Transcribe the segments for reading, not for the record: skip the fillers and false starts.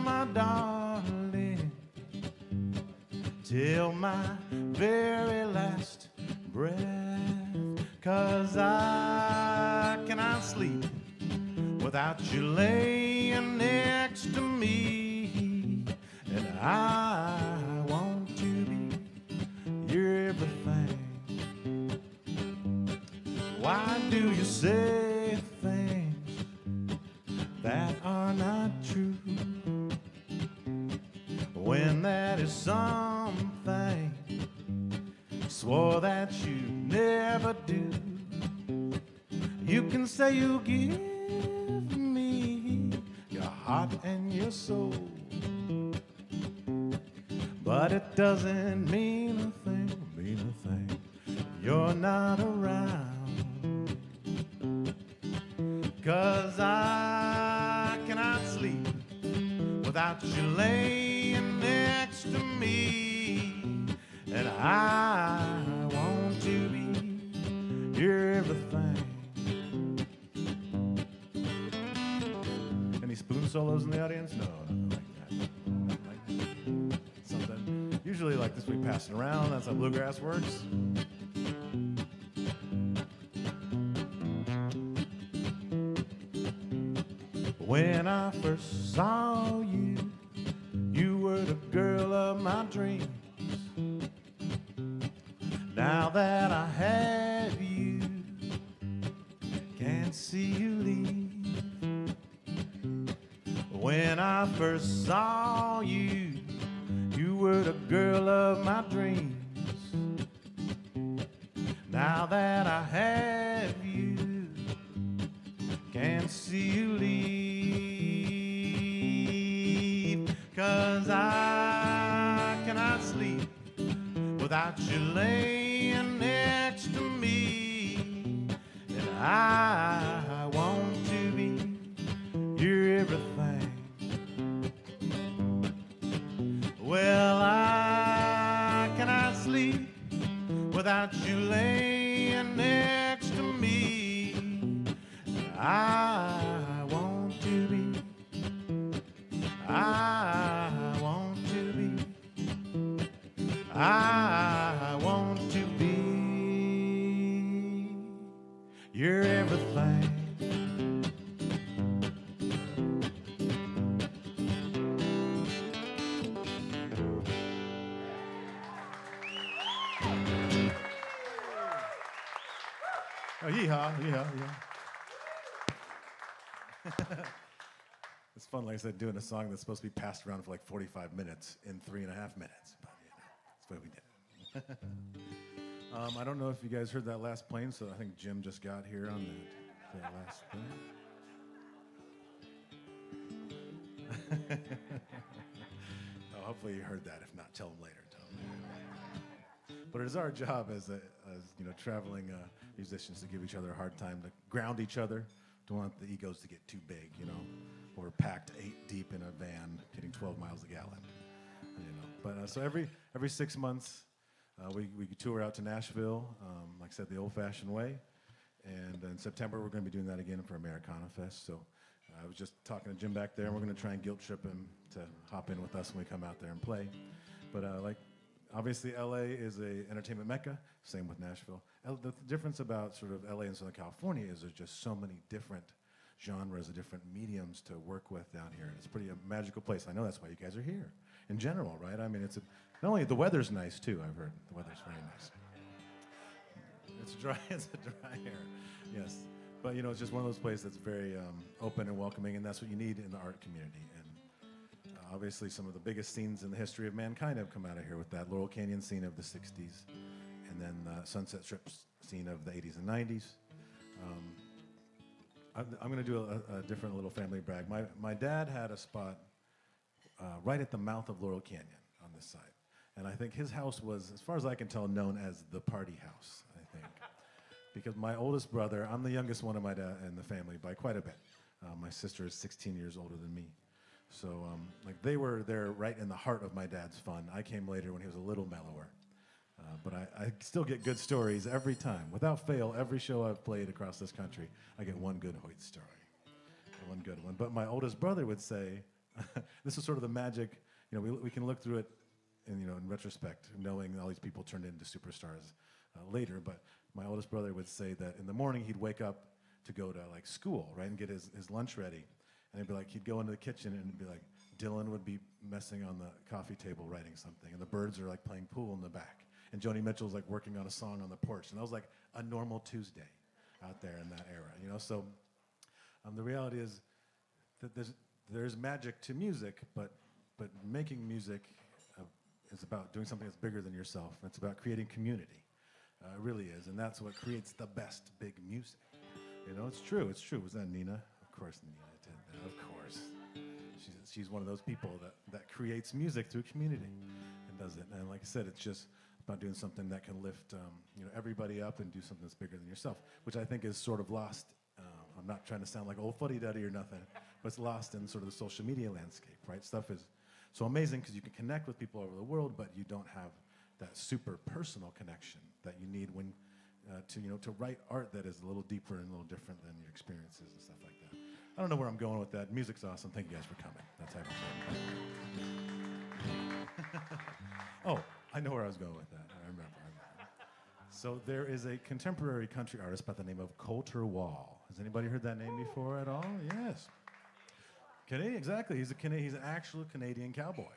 my darling, till my very last breath. 'Cause I cannot sleep without you laying next to me. And I want to be your everything. Why do you say things that are not true, when that is something swore that you never do? You can say you'll give me your heart and your soul, but it doesn't mean a thing, you're not around. 'Cause I cannot sleep without you laying next to me. And I want to be your everything. Any spoon solos in the audience? No, nothing like that. Something usually like this, we pass it around. That's how bluegrass works. When I first saw you, you were the girl of my dreams. Now that I have you, can't see you leave. When I first saw you, you were the girl of my dreams. Now that I have you, can't see you leave. 'Cause I cannot sleep without you laying next to me. And I want to be your everything. Well, I cannot sleep without you laying next to me. I want to be, I want to be, I want to be your everything. Oh, yeehaw, yeehaw, yeehaw. It's fun, like I said, doing a song that's supposed to be passed around for like 45 minutes in 3.5 minutes. But, you know, that's the way we did it. I don't know if you guys heard that last plane, so I think Jim just got here on that last thing. Oh, hopefully you heard that. If not, tell him later. But it is our job as you know, traveling musicians to give each other a hard time, to ground each other. Don't want the egos to get too big, you know. We're packed 8 deep in a van, getting 12 miles a gallon, you know. But so every 6 months, we tour out to Nashville, like I said, the old-fashioned way. And in September, we're going to be doing that again for Americana Fest. So I was just talking to Jim back there, and we're going to try and guilt trip him to hop in with us when we come out there and play. But like, obviously, LA is a entertainment mecca. Same with Nashville. The difference about sort of LA and Southern California is there's just so many different genres of different mediums to work with down here. It's pretty a magical place. I know that's why you guys are here. In general, right? I mean, not only the weather's nice too. I've heard the weather's very nice. It's dry. It's a dry air. Yes, but you know, it's just one of those places that's very open and welcoming, and that's what you need in the art community. And obviously, some of the biggest scenes in the history of mankind have come out of here, with that Laurel Canyon scene of the 60s, and then the Sunset Strip scene of the 80s and 90s. I'm going to do a different little family brag. My dad had a spot right at the mouth of Laurel Canyon on this side. And I think his house was, as far as I can tell, known as the party house, I think. Because my oldest brother, I'm the youngest one of my dad in the family by quite a bit. My sister is 16 years older than me. So like they were there right in the heart of my dad's fun. I came later when he was a little mellower. But I still get good stories every time. Without fail, every show I've played across this country, I get one good Hoyt story. One good one. But my oldest brother would say, this is sort of the magic. You know, we can look through it, and in retrospect, knowing all these people turned into superstars later. But my oldest brother would say that in the morning he'd wake up to go to like school, right, and get his lunch ready, and he'd go into the kitchen and it'd be like Dylan would be messing on the coffee table writing something, and the birds are like playing pool in the back, and Joni Mitchell's like working on a song on the porch, and that was like a normal Tuesday out there in that era, So the reality is that there's magic to music, but making music is about doing something that's bigger than yourself. It's about creating community. It really is, and that's what creates the best big music. It's true. It's true. Was that Nina? Of course, Nina did that. Of course, she's one of those people that creates music through community and does it. And like I said, it's just about doing something that can lift everybody up and do something that's bigger than yourself, which I think is sort of lost. I'm not trying to sound like old fuddy-duddy or nothing, but it's lost in sort of the social media landscape, right? Stuff is so amazing because you can connect with people over the world, but you don't have that super personal connection that you need when to write art that is a little deeper and a little different than your experiences and stuff like that. I don't know where I'm going with that. Music's awesome. Thank you guys for coming. That's how Oh, I know where I was going with that. I remember. So there is a contemporary country artist by the name of Colter Wall. Has anybody heard that name before at all? Yes. Canadian, exactly. He's an actual Canadian cowboy.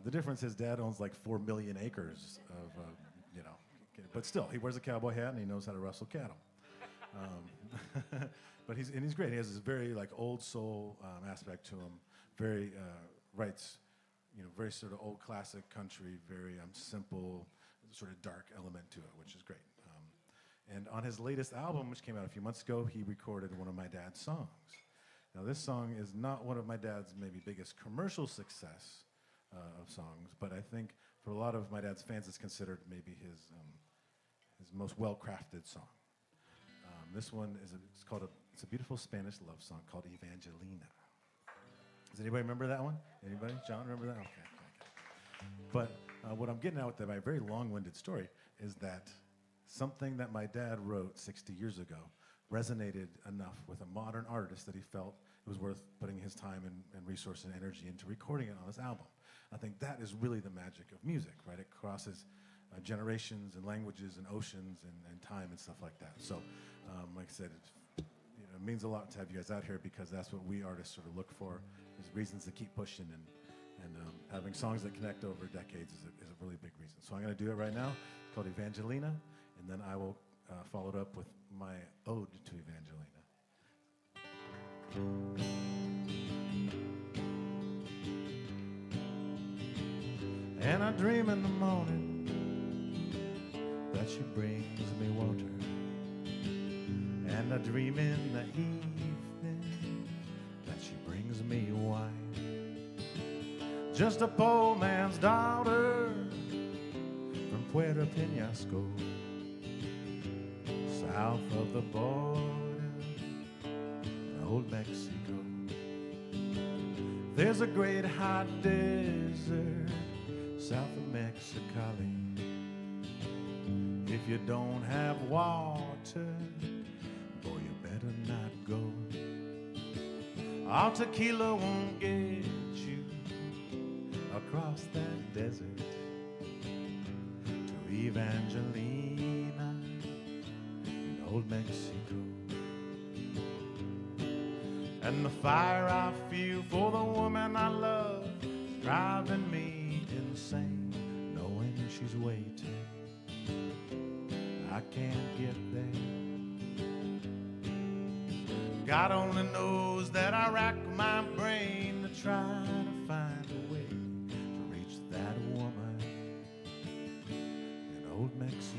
The difference is Dad owns like 4 million acres of, but still, he wears a cowboy hat and he knows how to rustle cattle. But he's great. He has this very like old soul aspect to him. Very writes, very sort of old classic country, very simple, sort of dark element to it, which is great. And on his latest album, which came out a few months ago, he recorded one of my dad's songs. Now, this song is not one of my dad's maybe biggest commercial success of songs, but I think for a lot of my dad's fans, it's considered maybe his most well-crafted song. This one it's a beautiful Spanish love song called Evangelina. Does anybody remember that one? Anybody? John, remember that? Okay. But what I'm getting at with my very long-winded story is that something that my dad wrote 60 years ago resonated enough with a modern artist that he felt it was worth putting his time and resource and energy into recording it on this album. I think that is really the magic of music, right? It crosses generations and languages and oceans and time and stuff like that. So, like I said, it means a lot to have you guys out here because that's what we artists sort of look for, is reasons to keep pushing, and having songs that connect over decades is a really big reason. So I'm going to do it right now. It's called Evangelina, and then I will follow it up with my ode to Evangelina. And I dream in the morning that she brings me water, and I dream in the evening that she brings me wine. Just a poor man's daughter from Puerto Penasco, south of the border in old Mexico. There's a great hot desert south of Mexicali. If you don't have water, boy, you better not go. All tequila won't get you across that desert to Evangelina in old Mexico. And the fire I feel for the woman I love is driving me insane, knowing she's waiting. I can't get there. God only knows that I rack my brain to try to find a way to reach that woman in old Mexico.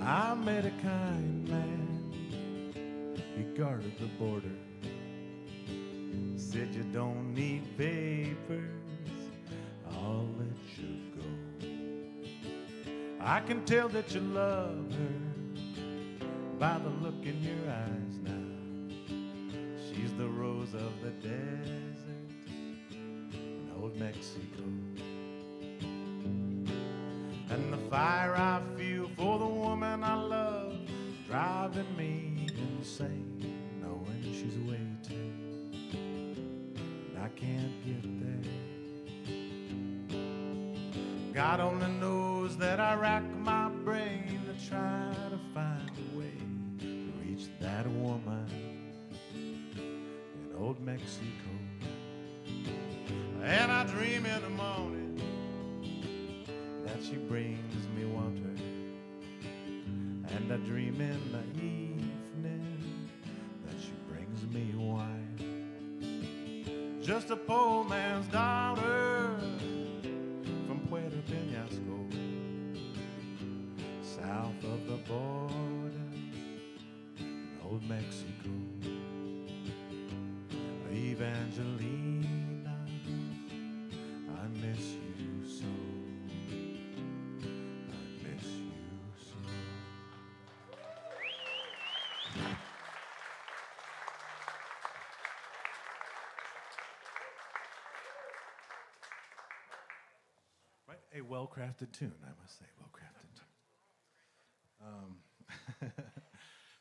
I met a kind man, he guarded the border, said you don't need papers I can tell that you love her by the look in your eyes now. She's the rose of the desert in old Mexico. And the fire I feel for the woman I love driving me insane, knowing she's waiting and I can't get there. God only knows that I rack my brain to try to find a way to reach that woman in old Mexico. And I dream in the morning that she brings me water, and I dream in the evening that she brings me wine. Just a poor man's daughter from Puerto Penasco, south of the border in old Mexico. Evangelina, I miss you so. I miss you so. Right? A well-crafted tune, I must say, well-crafted tune.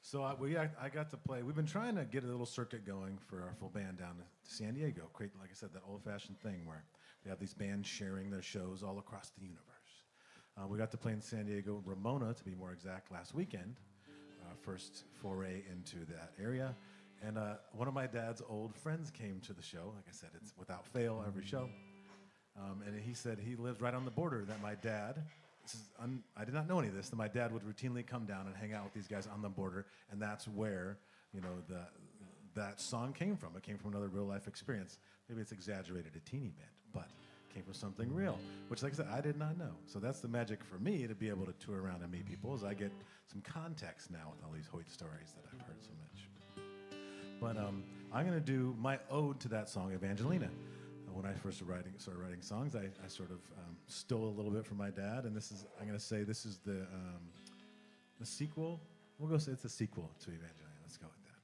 So I got to play. We've been trying to get a little circuit going for our full band down to San Diego. Create, like I said, that old-fashioned thing where we have these bands sharing their shows all across the universe. We got to play in San Diego, Ramona, to be more exact, last weekend. First foray into that area. And one of my dad's old friends came to the show. Like I said, it's without fail every show. And he said he lives right on the border, that my dad, I did not know any of this, that my dad would routinely come down and hang out with these guys on the border, and that's where, you know, that song came from. It came from another real-life experience. Maybe it's exaggerated a teeny bit, but it came from something real, which, like I said, I did not know. So that's the magic for me to be able to tour around and meet people, is I get some context now with all these Hoyt stories that I've heard so much. But I'm going to do my ode to that song, Evangelina. When I first started writing songs, I sort of stole a little bit from my dad, and I'm going to say this is the sequel. We'll go say it's the sequel to Evangelina. Let's go with that.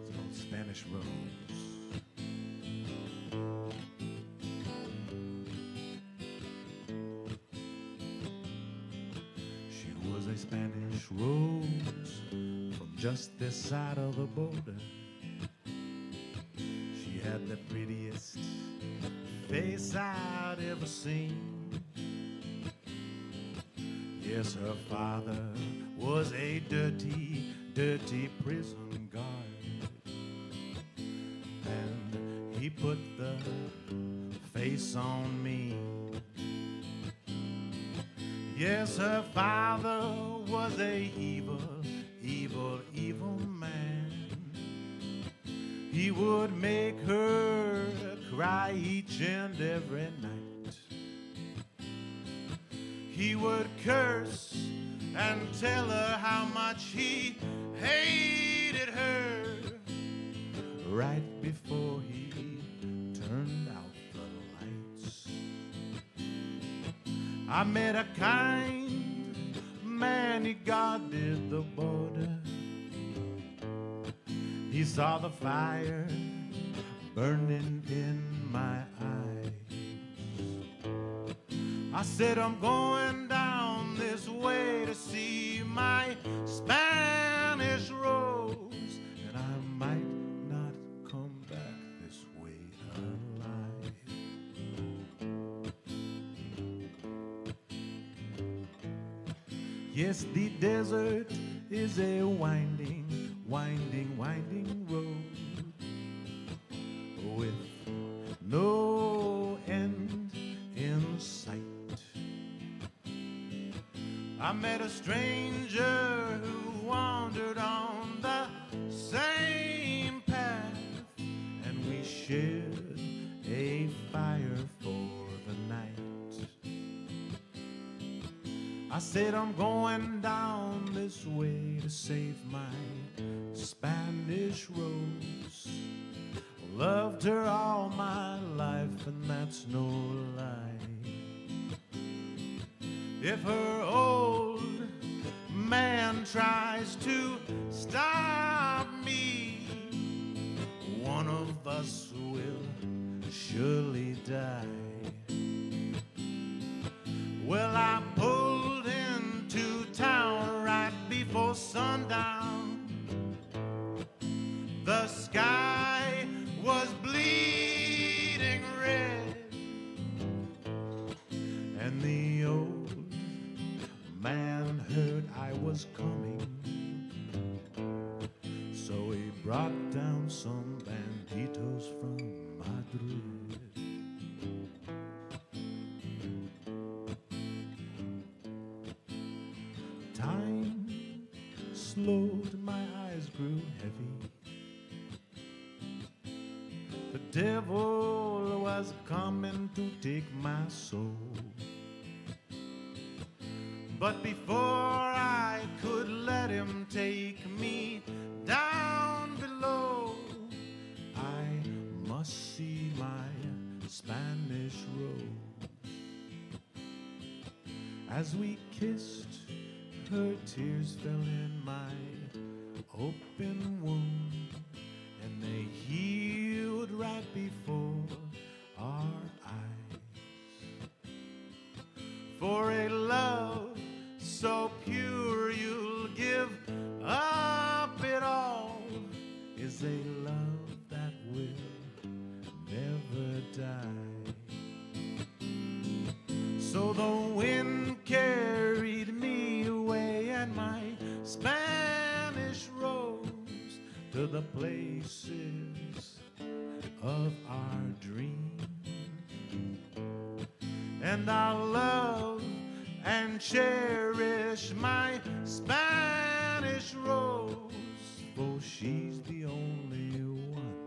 It's called Spanish Rose. She was a Spanish rose from just this side of the border. She had the prettiest face I'd ever seen. Yes, her father was a dirty, dirty prison guard, and he put the face on me. Yes, her father was a evil, evil, evil man. He would make her cry each and every night. He would curse and tell her how much he hated her right before he turned out the lights. I met a kind man, he guarded the border. He saw the fire burning in my eyes. I said, I'm going down this way to see my Spanish rose, and I might not come back this way alive. Yes, the desert is a winding, winding, winding road with no end in sight. I met a stranger who wandered on the same path, and we shared a fire for the night. I said, I'm going down this way to save my Spanish rose. Loved her all my life, and that's no lie. If her old man tries to stop me, one of us will surely die. Well, I pulled into town right before sundown. The sky was bleeding red, and the old man heard I was coming, so he brought down some banditos from Madrid. Time slowed, my eyes grew heavy. The devil was coming to take my soul. But before I could let him take me down below, I must see my Spanish rose. As we kissed, her tears fell in my open wound, and they healed right before our eyes. For a love so pure you'll give up it all is a love that will never die. So the wind carried me away, and my Spanish rose to the places of our dreams. And I'll love and cherish my Spanish rose, for she's the only one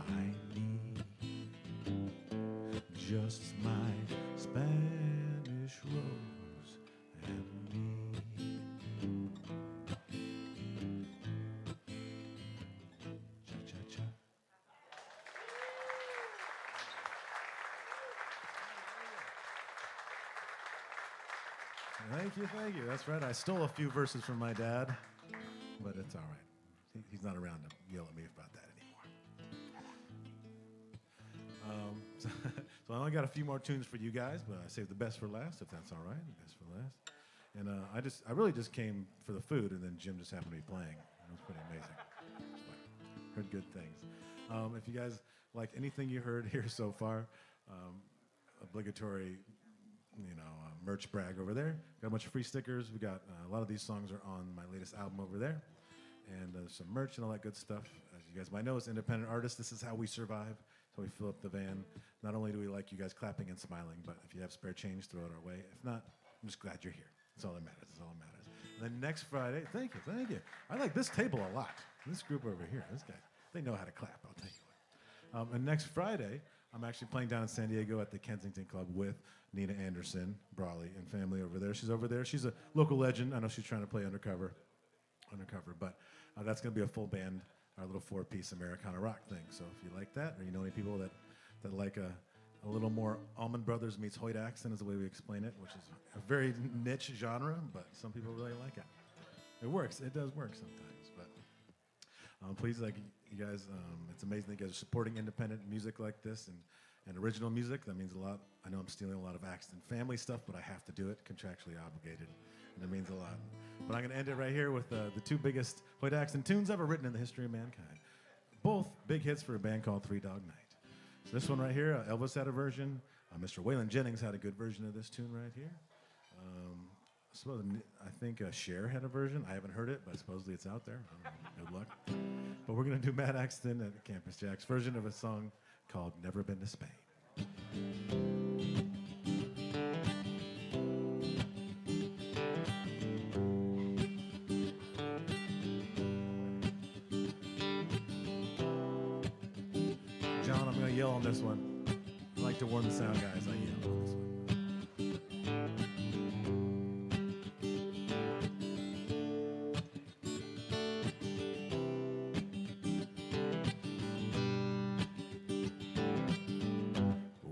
I need. Just my Spanish rose and me. Cha-cha-cha. Thank you. That's right. I stole a few verses from my dad, but it's all right. He's not around to yell at me about that anymore. So I only got a few more tunes for you guys, but I saved the best for last, if that's all right. The best for last. And I really just came for the food, and then Jim just happened to be playing. It was pretty amazing. But heard good things. If you guys like anything you heard here so far, obligatory, merch brag over there. Got a bunch of free stickers. We got a lot of these songs are on my latest album over there, and some merch and all that good stuff. As you guys might know, as independent artists, this is how we survive. So we fill up the van. Not only do we like you guys clapping and smiling, but if you have spare change, throw it our way. If not, I'm just glad you're here. That's all that matters. That's all that matters. And then next Friday, thank you. I like this table a lot. This group over here, this guy, they know how to clap. I'll tell you what. And next Friday, I'm actually playing down in San Diego at the Kensington Club with Nina Anderson, Brawley, and family over there. She's over there. She's a local legend. I know she's trying to play undercover, but that's going to be a full band, our little 4-piece Americana rock thing. So if you like that, or you know any people that like a little more Allman Brothers meets Hoyt Axton is the way we explain it, which is a very niche genre, but some people really like it. It works. It does work sometimes. But please, you guys, it's amazing that you guys are supporting independent music like this and original music. That means a lot. I know I'm stealing a lot of Axton family stuff, but I have to do it, contractually obligated, and it means a lot. But I'm going to end it right here with the two biggest Hoyt Axton tunes ever written in the history of mankind. Both big hits for a band called Three Dog Night. So this one right here, Elvis had a version. Mr. Waylon Jennings had a good version of this tune right here. I think Cher had a version. I haven't heard it, but supposedly it's out there. Good luck. But we're going to do Matt Axton at Campus Jack's version of a song called Never Been to Spain. John, I'm going to yell on this one. I like to warn the sound guys. I yell on this one.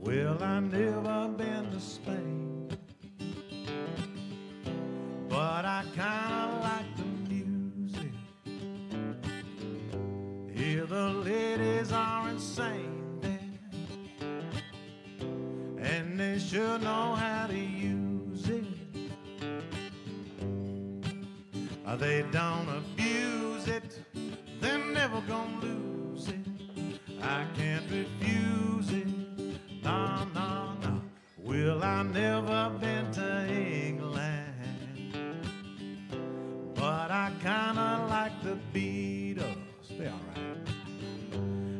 Well, I never been to Spain, but I kinda like the music. Here the ladies are insane there, and they sure know how to use it. They don't abuse it, they're never gonna lose it. I can't refuse it, no, no, no. Well, I never been to England, but I kinda like the Beatles, they alright.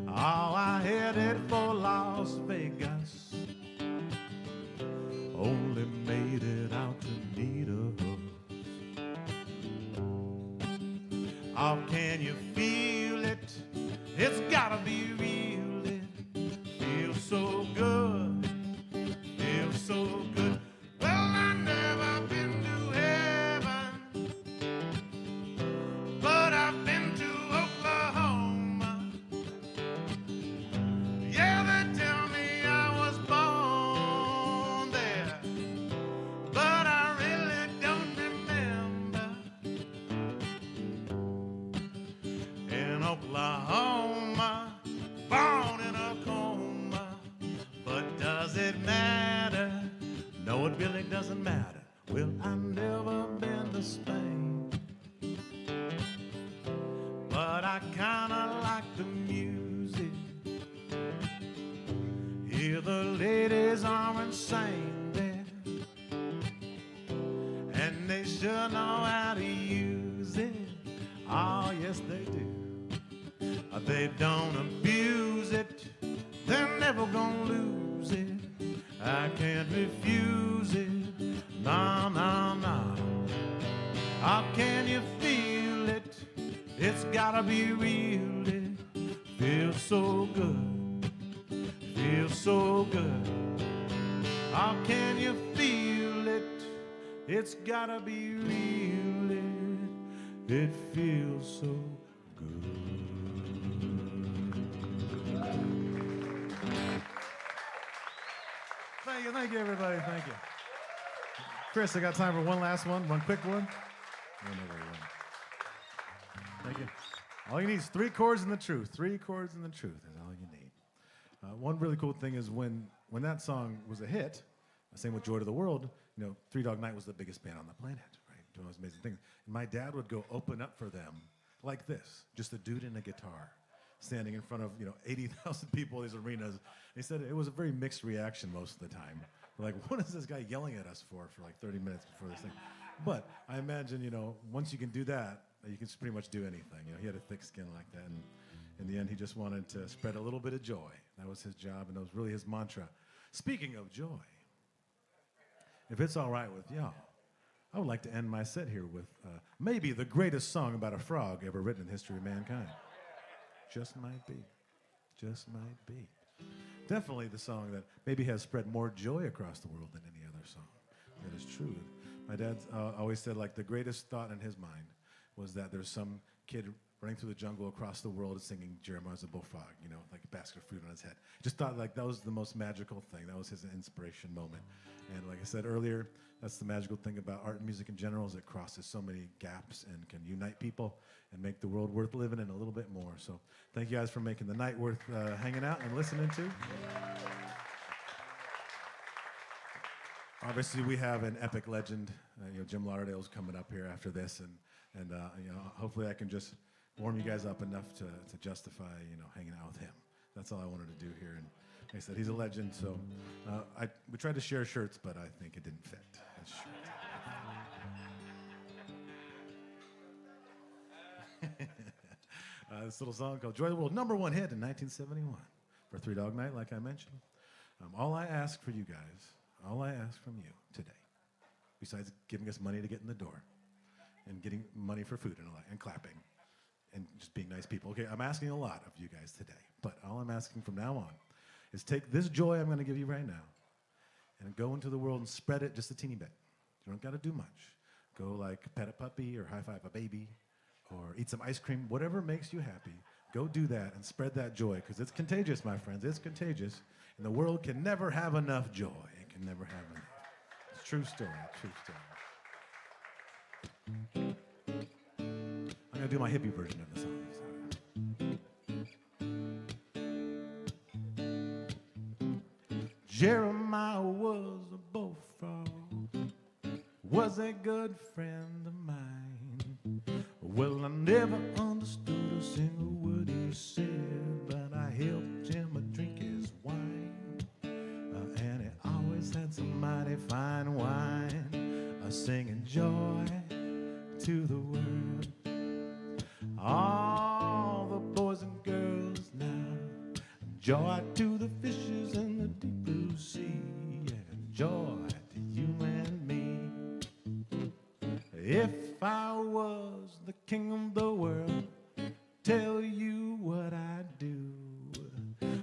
Oh, I headed for Las Vegas, only made it out to need a hug. Oh, can you feel it? It's gotta be real. It feels so good, feels so good. Well, I never been to heaven, but I've been to Oklahoma. Yeah, they tell me I was born there, but I really don't remember. In Oklahoma, born in a coma, but does it matter? No, it really doesn't matter. Well, I've never been to Spain, but I kinda like the music. Here the ladies are insane there, and they sure know how to use it. Oh, yes, they do. They don't abuse it, they're never gonna lose it. I can't refuse it, no, no, no. How can you feel it? It's gotta be real. It feels so good, feels so good. How can you feel it? It's gotta be real. It feels so good. Thank you, everybody. Thank you. Chris, I got time for one last one, one quick one. Thank you. All you need is 3 chords and the truth. 3 chords and the truth is all you need. One really cool thing is when that song was a hit, same with Joy to the World, you know, Three Dog Night was the biggest band on the planet, right? Doing those amazing things. And my dad would go open up for them like this, just a dude in a guitar, standing in front of, 80,000 people in these arenas. He said it was a very mixed reaction most of the time. We're like, what is this guy yelling at us for like 30 minutes before this thing? But I imagine, once you can do that, you can pretty much do anything. He had a thick skin like that, and in the end, he just wanted to spread a little bit of joy. That was his job, and that was really his mantra. Speaking of joy, if it's all right with y'all, I would like to end my set here with maybe the greatest song about a frog ever written in the history of mankind. Just might be. Just might be. Definitely the song that maybe has spread more joy across the world than any other song. That is true. My dad always said, like, the greatest thought in his mind was that there's some kid running through the jungle across the world singing Jeremiah's a Bullfrog, like a basket of fruit on his head. Just thought like that was the most magical thing. That was his inspiration moment. And like I said earlier, that's the magical thing about art and music in general, is it crosses so many gaps and can unite people and make the world worth living in a little bit more. So thank you guys for making the night worth hanging out and listening to. Obviously, we have an epic legend. Jim Lauderdale's coming up here after this, and hopefully I can just warm you guys up enough to justify, hanging out with him. That's all I wanted to do here. And like I said, he's a legend, so we tried to share shirts, but I think it didn't fit. This shirt. This little song called Joy of the World, #1 hit in 1971 for Three Dog Night, like I mentioned. All I ask for you guys, all I ask from you today, besides giving us money to get in the door and getting money for food and clapping and just being nice people. Okay, I'm asking a lot of you guys today, but all I'm asking from now on is take this joy I'm going to give you right now and go into the world and spread it just a teeny bit. You don't got to do much. Go like pet a puppy or high five a baby or eat some ice cream, whatever makes you happy. Go do that and spread that joy, because it's contagious, my friends. It's contagious. And the world can never have enough joy. It can never have enough. It's a true story, true story. I'm going to do my hippie version of the song. Jeremiah was a bullfrog, was a good friend of mine. Well, I never understood a single word he said, but I helped him drink his wine. And he always had some mighty fine wine, singing joy to the world. All the boys and girls now, joy to the fishes in the deep blue sea, and joy to you and me. If I was the king of the world, tell you what I'd do.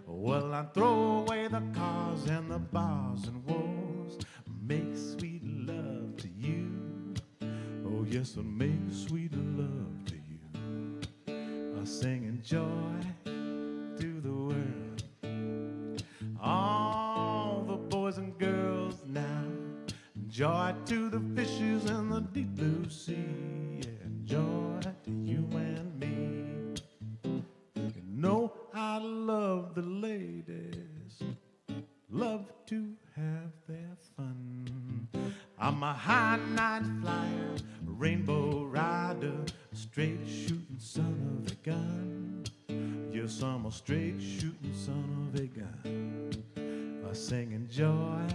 Well, I'd throw away the cars and the bars and wars, make sweet love to you. Oh yes, I'll make sweet love to you. Singing joy to the world. All the boys and girls now, joy to the fishes in the deep blue sea, and joy to you and me. You know I love the ladies, love to have their fun. I'm a high night flyer, a rainbow rider, a straight shooting son of a gun. Yes, I'm a straight shooting son of a gun, singing joy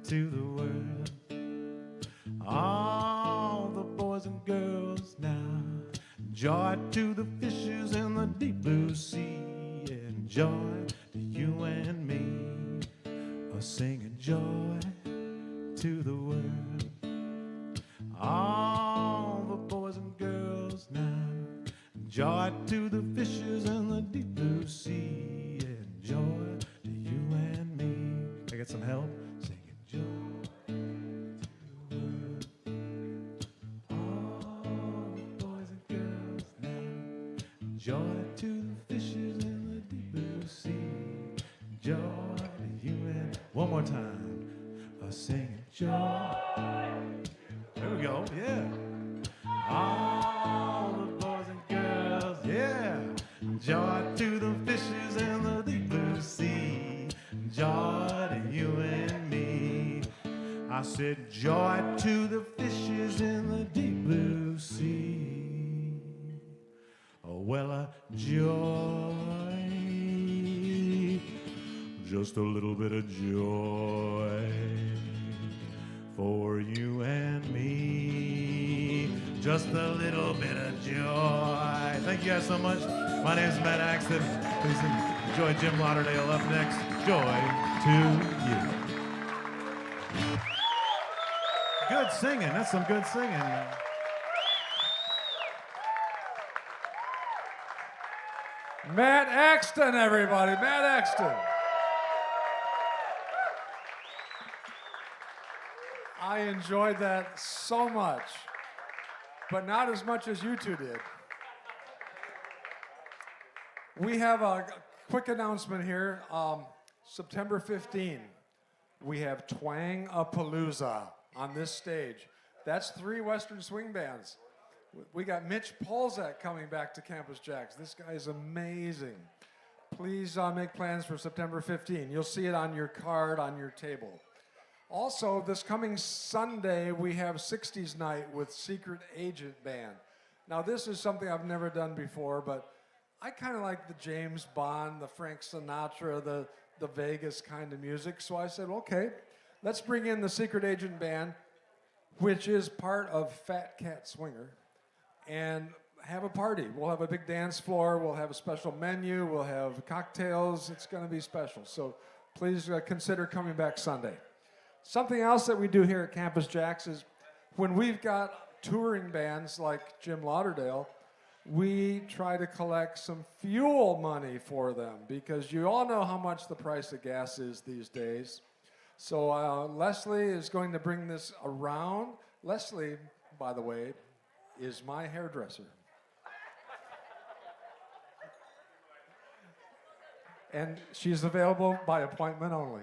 to the world. All the boys and girls now, joy to the fishes in the deep blue sea, and joy to you and me, singing joy to the world. All the boys and girls now, joy to the fishes in the deep blue sea, and joy to you and me. Can I get some help? Singing joy to the world. All the boys and girls now, joy to the fishes in the deep blue sea, joy to you and... One more time. Singing joy. There we go, yeah. All the boys and girls, yeah. Joy to the fishes in the deep blue sea, joy to you and me. I said joy to the fishes in the deep blue sea. Oh, well, joy, just a little bit of joy for you and me. Just a little bit of joy. Thank you guys so much. My name is Matt Axton. Please enjoy Jim Lauderdale up next. Joy to you. Good singing. That's some good singing. Matt Axton, everybody. Matt Axton. I enjoyed that so much, but not as much as you two did. We have a quick announcement here. September 15, we have Twang-a-Palooza on this stage. That's 3 Western swing bands. We got Mitch Polzak coming back to Campus JAX. This guy is amazing. Please make plans for September 15. You'll see it on your card on your table. Also, this coming Sunday, we have 60s Night with Secret Agent Band. Now, this is something I've never done before, but I kind of like the James Bond, the Frank Sinatra, the Vegas kind of music. So I said, okay, let's bring in the Secret Agent Band, which is part of Fat Cat Swinger, and have a party. We'll have a big dance floor. We'll have a special menu. We'll have cocktails. It's going to be special. So please consider coming back Sunday. Something else that we do here at Campus JAX is when we've got touring bands like Jim Lauderdale, we try to collect some fuel money for them because you all know how much the price of gas is these days. So Leslie is going to bring this around. Leslie, by the way, is my hairdresser. and she's available by appointment only.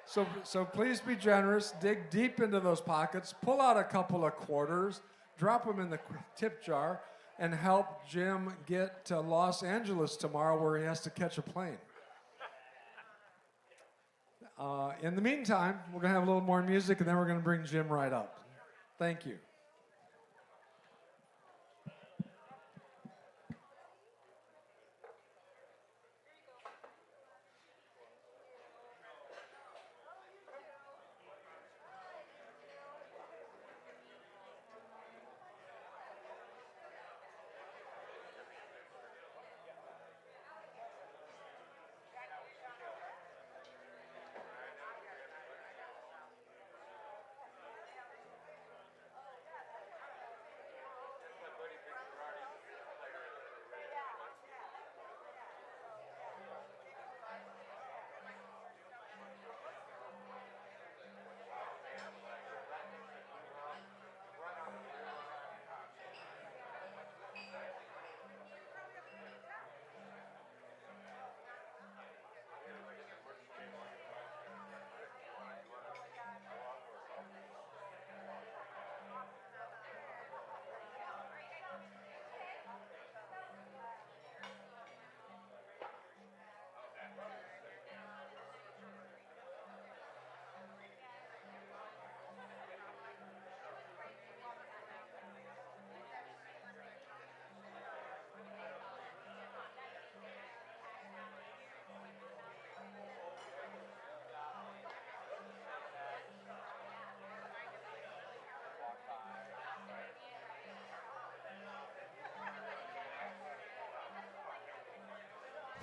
So please be generous, dig deep into those pockets, pull out a couple of quarters, drop them in the tip jar, and help Jim get to Los Angeles tomorrow where he has to catch a plane. In the meantime, we're going to have a little more music, and then we're going to bring Jim right up. Thank you.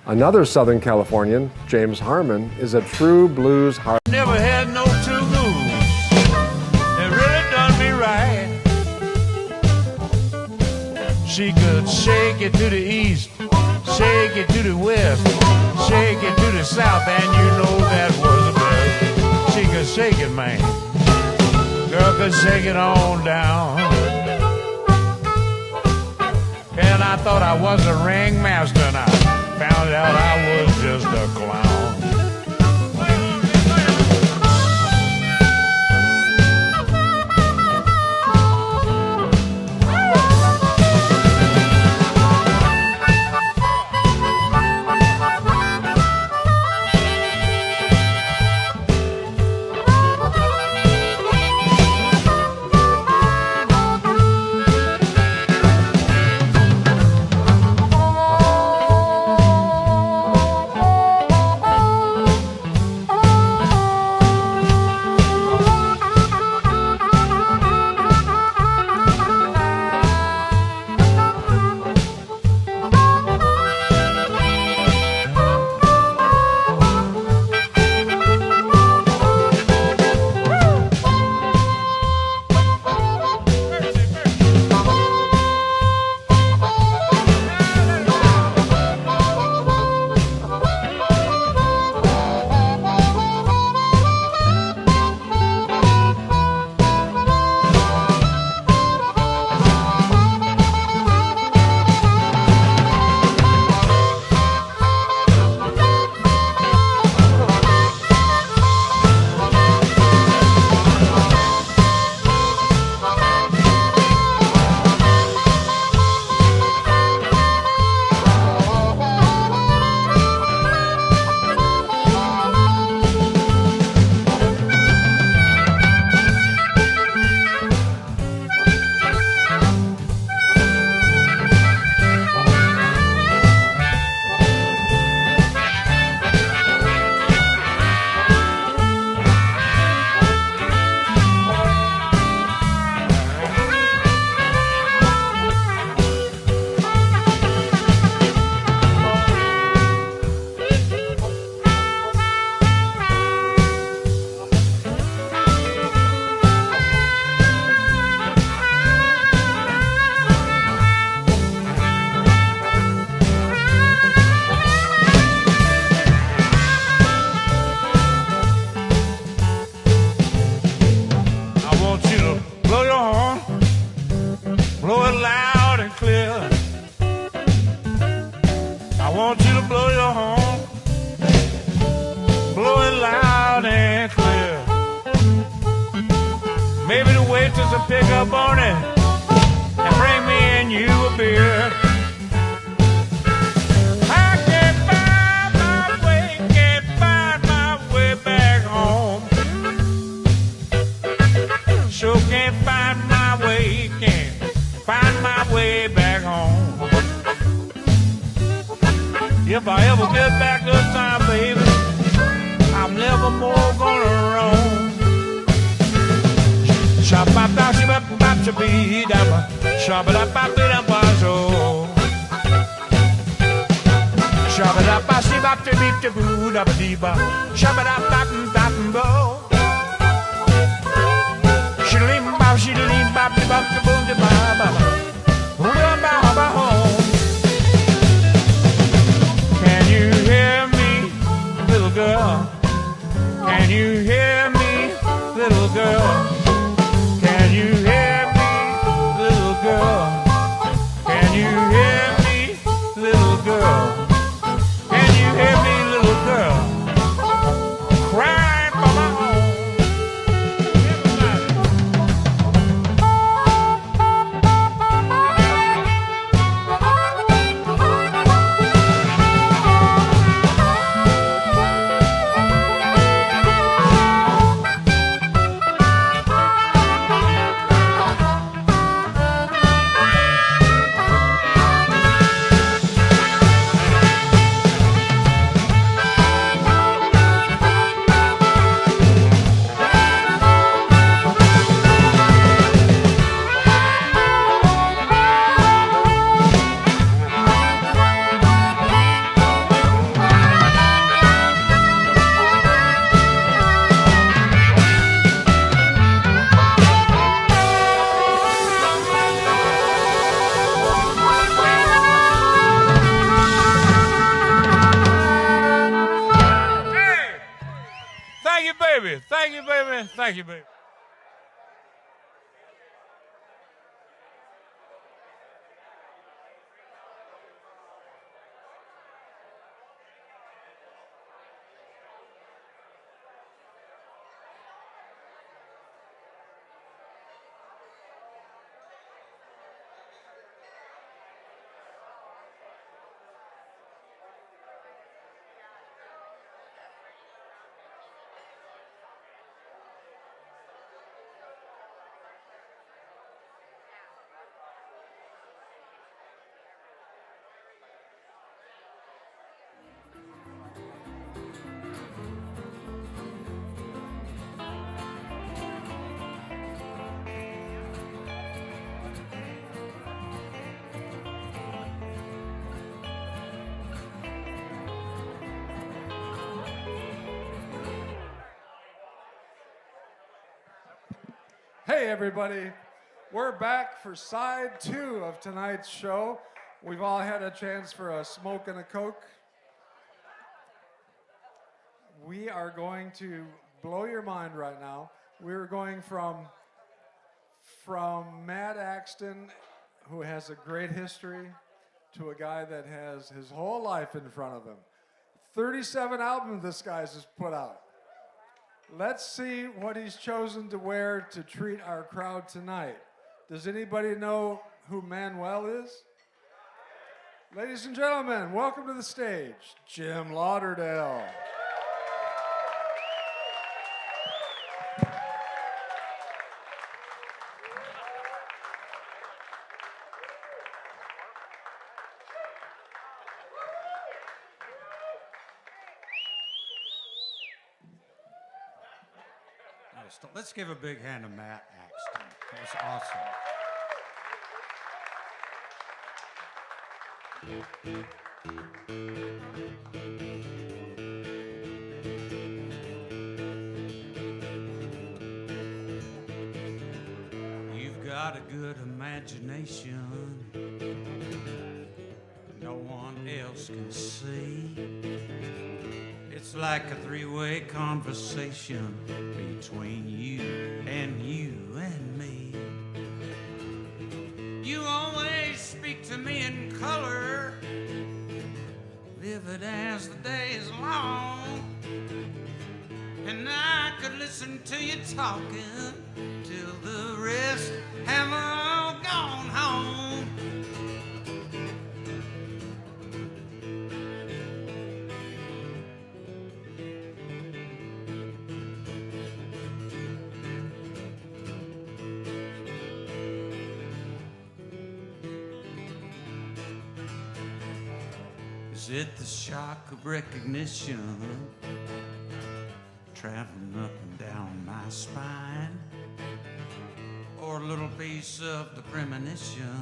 Another Southern Californian, James Harmon, is a true blues heart. Never had no two moves that really done me right. She could shake it to the east, shake it to the west, shake it to the south, and you know that was the best. She could shake it, man. Girl could shake it on down. And I thought I was a ringmaster, and I found out I was just a clown. blow your horn. Blow it loud and clear. Maybe the waitress will pick up on it and bring me and you a beer. I can't find my way back home. Sure can't find my way back home. If I ever get back this time, baby, I'm never more gonna roam. Shabba-ba-ba-shabba-ba-shabba-ba-shabba, shabba-da-ba-ba-da-ba-zo. Shabba-da-ba-shabba-ba-shabba-ba-shabba-ba, shabba-da-ba-ba-ba-bo. Shiddly-bop-shiddly-bop-de-bop-de-boom-de-ba-ba, hoo-da-ba-ba-home. Can you hear me, little girl? Can you hear me, little girl? Can you hear me, little girl? Can you hear me, little girl? Can you hear me, little girl? Crying for my home. Thank you, baby. Thank you, baby. Hey everybody, we're back for side 2 of tonight's show. We've all had a chance for a smoke and a Coke. We are going to blow your mind right now. We're going from Matt Axton, who has a great history, to a guy that has his whole life in front of him. 37 albums this guy's has put out. Let's see what he's chosen to wear to treat our crowd tonight. Does anybody know who Manuel is? Ladies and gentlemen, welcome to the stage, Jim Lauderdale. Let's give a big hand to Matt Axton. That was awesome. You've got a good imagination no one else can see. It's like a three-way conversation between you and me. You always speak to me in color. live it as the day is long, and I could listen to you talking till the rest have all gone home. Is it the shock of recognition traveling up and down my spine, or a little piece of the premonition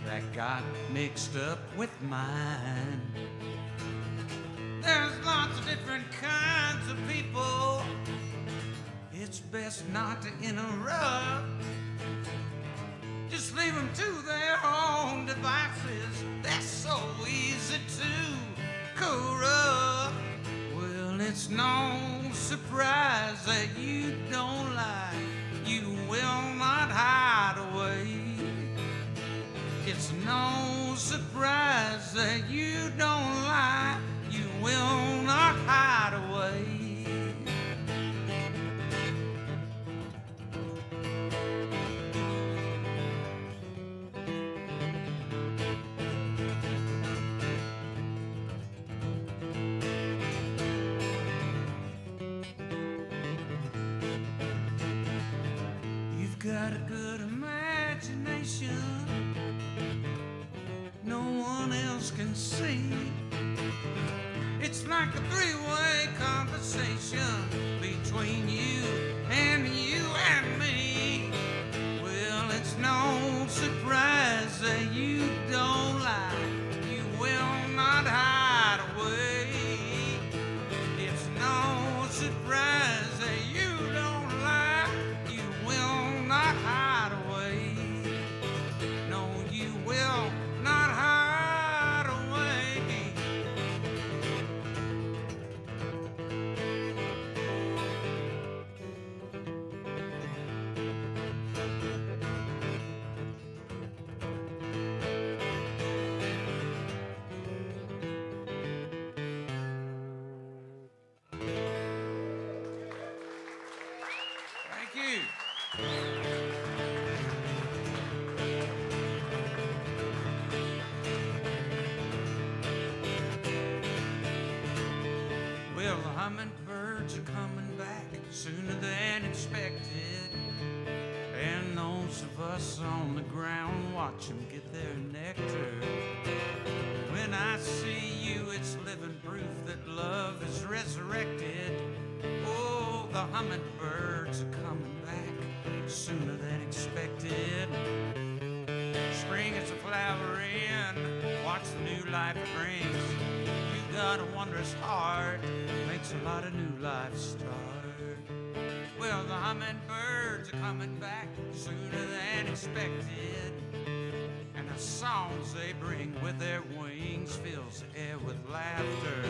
that got mixed up with mine? There's lots of different kinds of people. It's best not to interrupt. Just leave them to their own devices. They're so easy to corrupt. Well, it's no surprise that you don't lie. You will not hide away. It's no surprise that you don't lie. You will not hide away. Got a good imagination no one else can see. It's like a three-way conversation between you and me. Well, it's no surprise that you don't lie. You will not hide away. It's no surprise that you don't lie. You will not hide away. No, you will not hide away. Thank you. Well, the hummingbirds are coming back sooner than expected, and those of us on the ground watch them get their nectar. When I see you, it's living proof that love is resurrected. Oh, the hummingbirds are coming back sooner than expected. Spring is a flowering, watch the new life it brings. You got a wondrous heart, makes a lot of new life start. Well, the hummingbirds are coming back sooner than expected, and the songs they bring with their wings fills the air with laughter.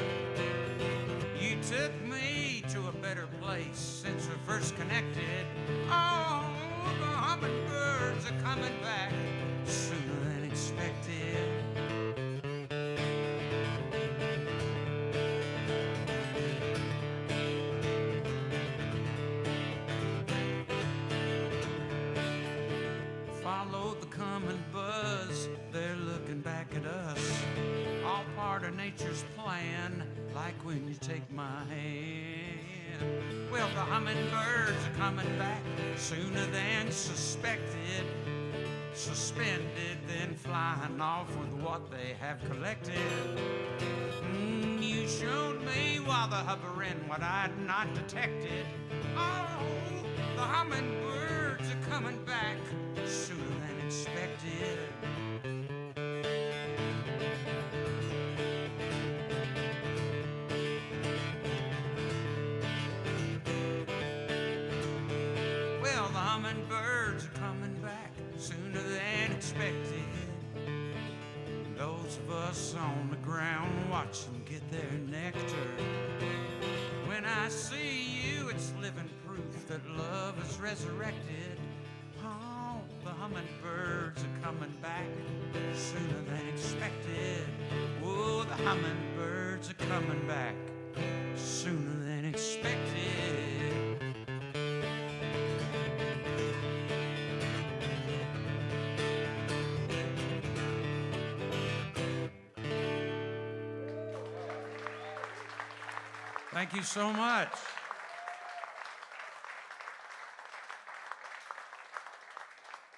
You took me to a better place since we first connected. Oh, the hummingbirds are coming back sooner than expected. Follow the coming buzz, they're looking back at us. All part of nature's plan, like when you take my hand. Well, the hummingbirds are coming back sooner than suspected. Suspended, then flying off with what they have collected. You showed me while they're hovering what I'd not detected. Oh, the hummingbirds are coming back sooner than expected. Well, the hummingbirds are coming back sooner than expected. Those of us on the ground watch them get their nectar. When I see you, it's living proof that love is resurrected. Oh, the hummingbirds are coming back sooner than expected. Oh, the hummingbirds are coming back sooner than expected. Thank you so much.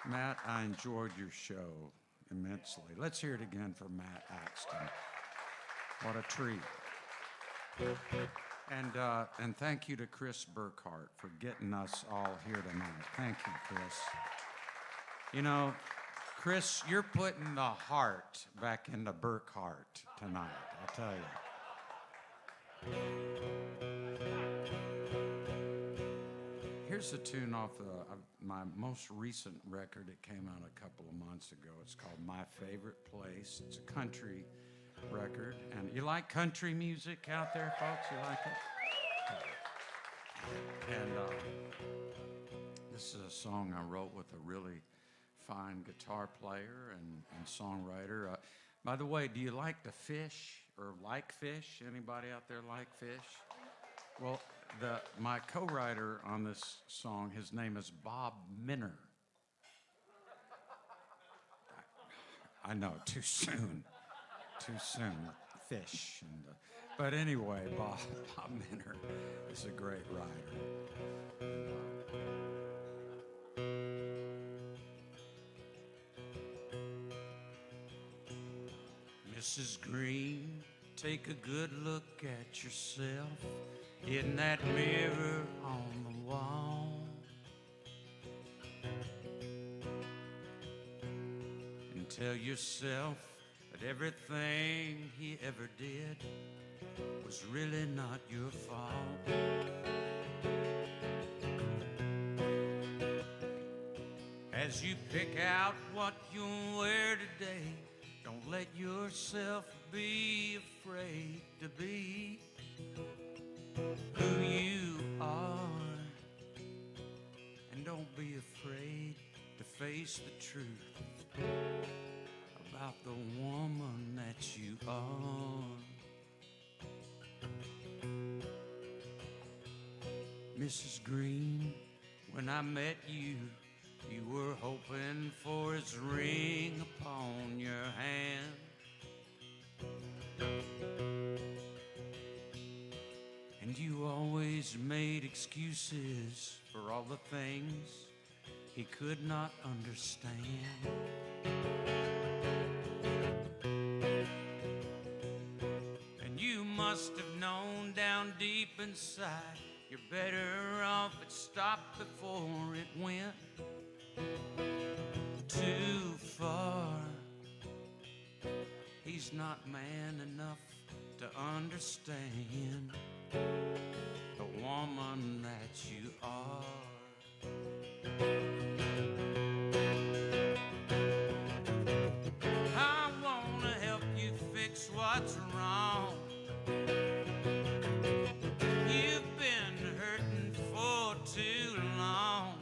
Matt, I enjoyed your show immensely. Let's hear it again for Matt Axton. What a treat. And thank you to Chris Burkhart for getting us all here tonight. Thank you, Chris. You know, Chris, you're putting the heart back into Burkhart tonight, I'll tell you. Here's a tune off my most recent record. It came out a couple of months ago. It's called My Favorite Place. It's a country record. And you like country music out there, folks? You like it? And this is a song I wrote with a really fine guitar player and songwriter. By the way, do you like to fish or like fish? Anybody out there like fish? Well, my co-writer on this song, his name is Bob Minner. I know, too soon. Too soon. Fish. But anyway, Bob Minner is a great writer. Mrs. Green, take a good look at yourself in that mirror on the wall. And tell yourself that everything he ever did was really not your fault. As you pick out what you'll wear today, don't let yourself be afraid to be who you are. And don't be afraid to face the truth about the woman that you are. Mrs. Green, when I met you, you were hoping for his ring upon your hand. And you always made excuses for all the things he could not understand. And you must have known down deep inside you're better off it stopped before it went too far. He's not man enough to understand the woman that you are. I wanna help you fix what's wrong. You've been hurting for too long.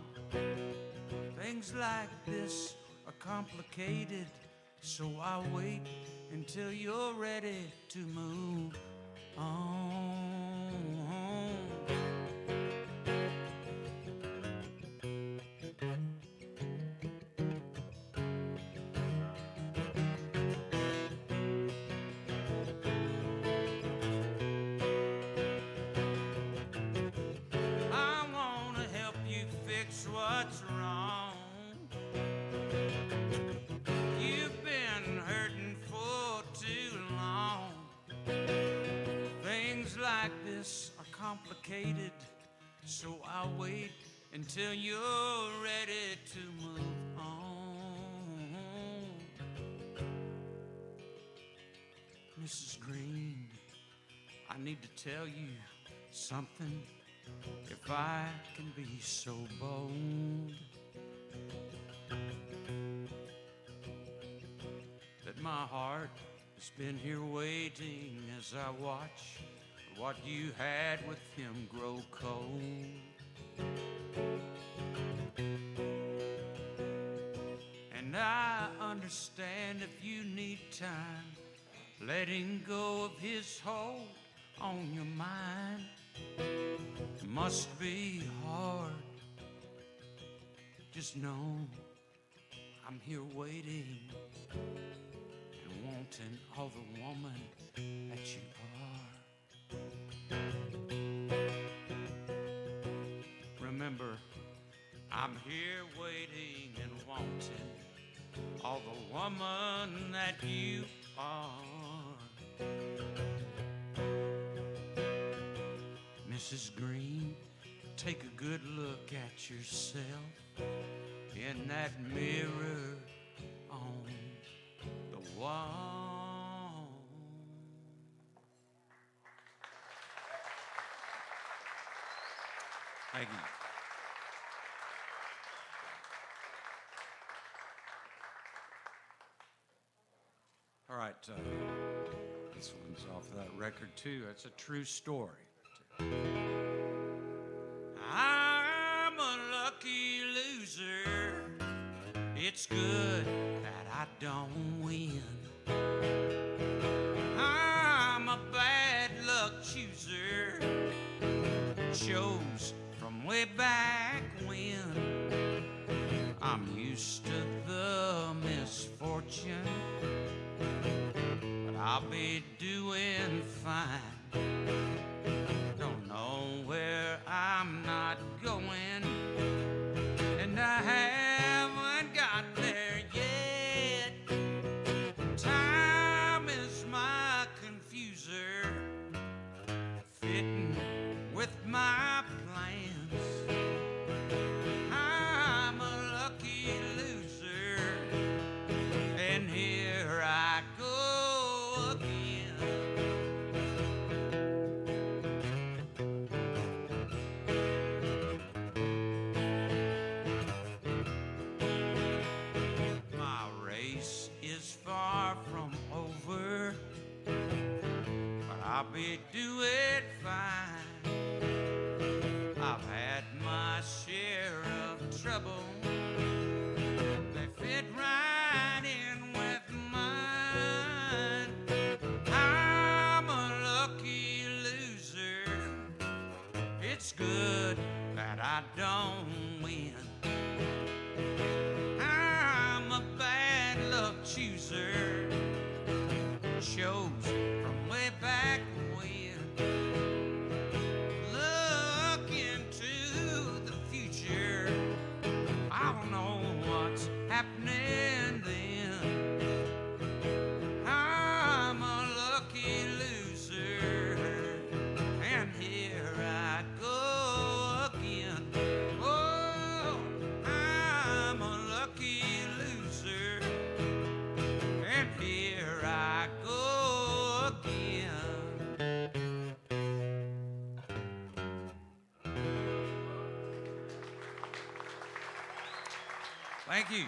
Things like this are complicated, so I wait until you're ready to move on. I wanna help you fix what's wrong. You've been hurting for too long. Things like this are complicated, so I'll wait until you're ready to move on. Mrs. Green, I need to tell you something, if I can be so bold. That my heart has been here waiting as I watch what you had with him grow cold. I understand if you need time, letting go of his hold on your mind must be hard. Just know I'm here waiting and wanting all the woman that you are. Remember, I'm here waiting and wanting all the woman that you are. Mrs. Green, take a good look at yourself in that mirror on the wall. Thank you. All right, this one's off that record too. It's a true story. I'm a lucky loser. It's good that I don't win. I'm a bad luck chooser. Shows from way back when. I'm used to the misfortune, but I'll be doing fine. Don't know where I'm not going, and I haven't got there yet. Time is my confuser, fitting with my plans. I'm a lucky loser, and here I go again. My race is far from over, but I'll be doing fine. I've had my share of trouble. They fit right in with mine. I'm a lucky loser. It's good that I don't win. I'm a bad luck chooser. Shows from way back when. Look into the future. I don't know what's happening then. I'm a lucky loser, and here I go again. Oh, I'm a lucky loser, and here I go again. Thank you.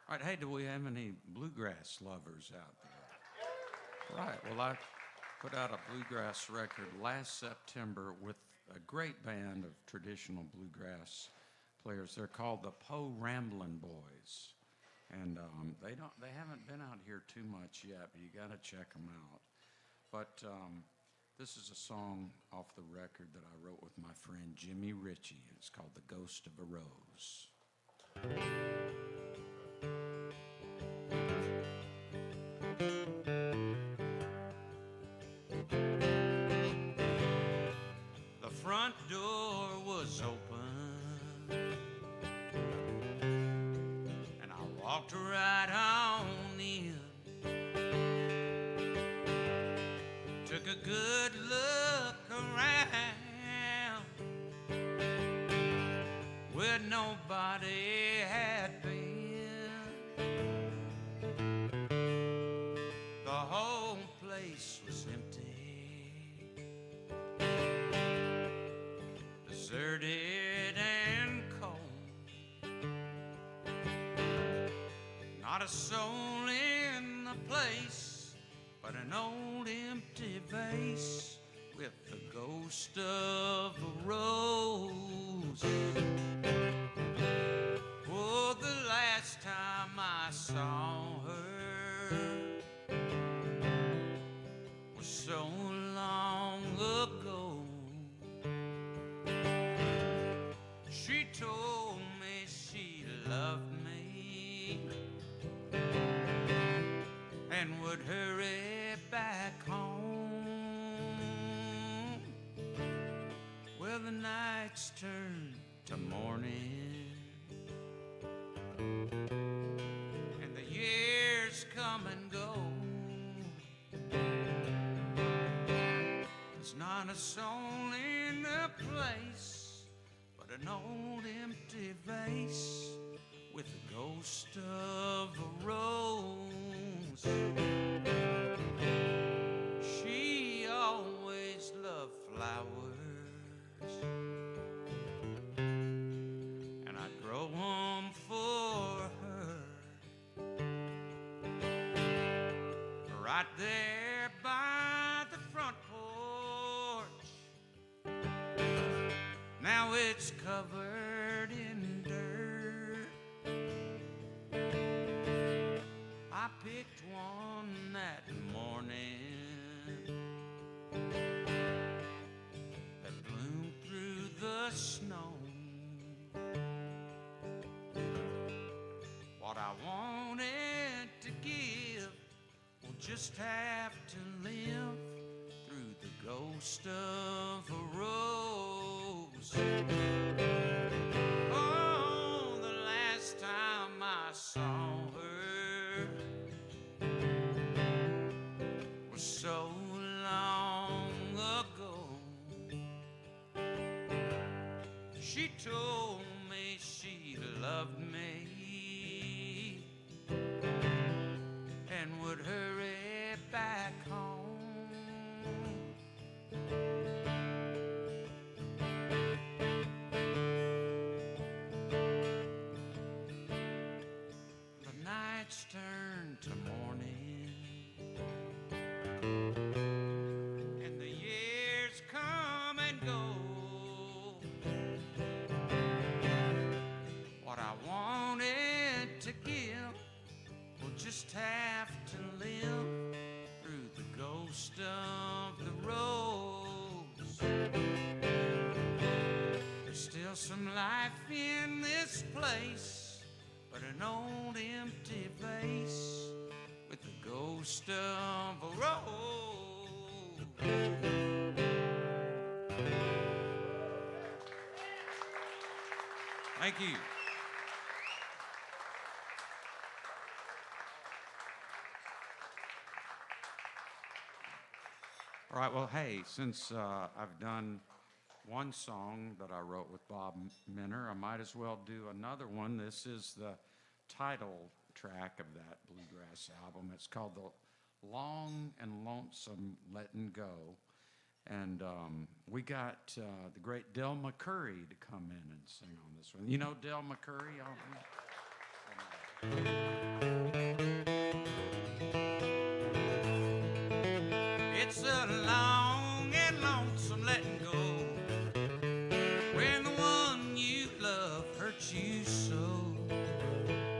All right, hey, do we have any bluegrass lovers out there? Right, well, I put out a bluegrass record last September with a great band of traditional bluegrass players. They're called the Poe Ramblin' Boys. And they haven't been out here too much yet, but you gotta check them out. But this is a song off the record that I wrote with my friend Jimmy Ritchie. It's called The Ghost of a Rose. The front door was open, and I walked right on in. Took a good look around where nobody had been. The whole place was empty, deserted and cold. Not a soul in the place, but an old empty vase with the ghost of a rose. Oh, the last time I saw her was so long ago. She told me she loved me and would hurry back home. Well, the nights turned to morning, and the years come and go. There's not a soul in the place but an old empty vase with the ghost of a rose. She always loved flowers, and I'd grow them for her. Right there by the front porch, now it's covered in dirt. I picked one that morning that bloomed through the snow. What I wanted to give will just have to live through the ghost of a rose. Oh, the last time I saw her was so long ago. She told me she loved me and would hurry back home. The nights turn to morning, and the years come and go. What I wanted to give will just have to live through the ghost of the rose. There's still some life in this place, but an old empty vase with the ghost of a rose. Thank you. All right, well, hey, since I've done one song that I wrote with Bob Minner, I might as well do another one. This is the title track of that bluegrass album. It's called The Long and Lonesome Letting Go. And we got the great Del McCurry to come in and sing on this one. You know Del McCurry? It's a long and lonesome letting go when the one you love hurts you so,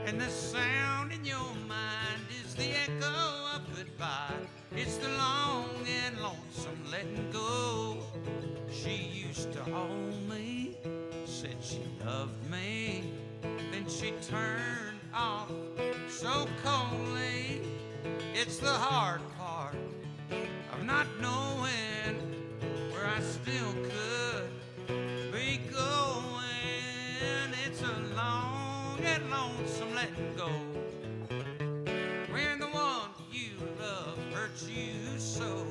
and the sound in your mind is the echo of goodbye. It's the long and lonesome letting go. She used to hold me, said she loved me, then she turned off so coldly. It's the hard part of not knowing where I still could be going. It's a long and lonesome letting go when the one you love hurts you so,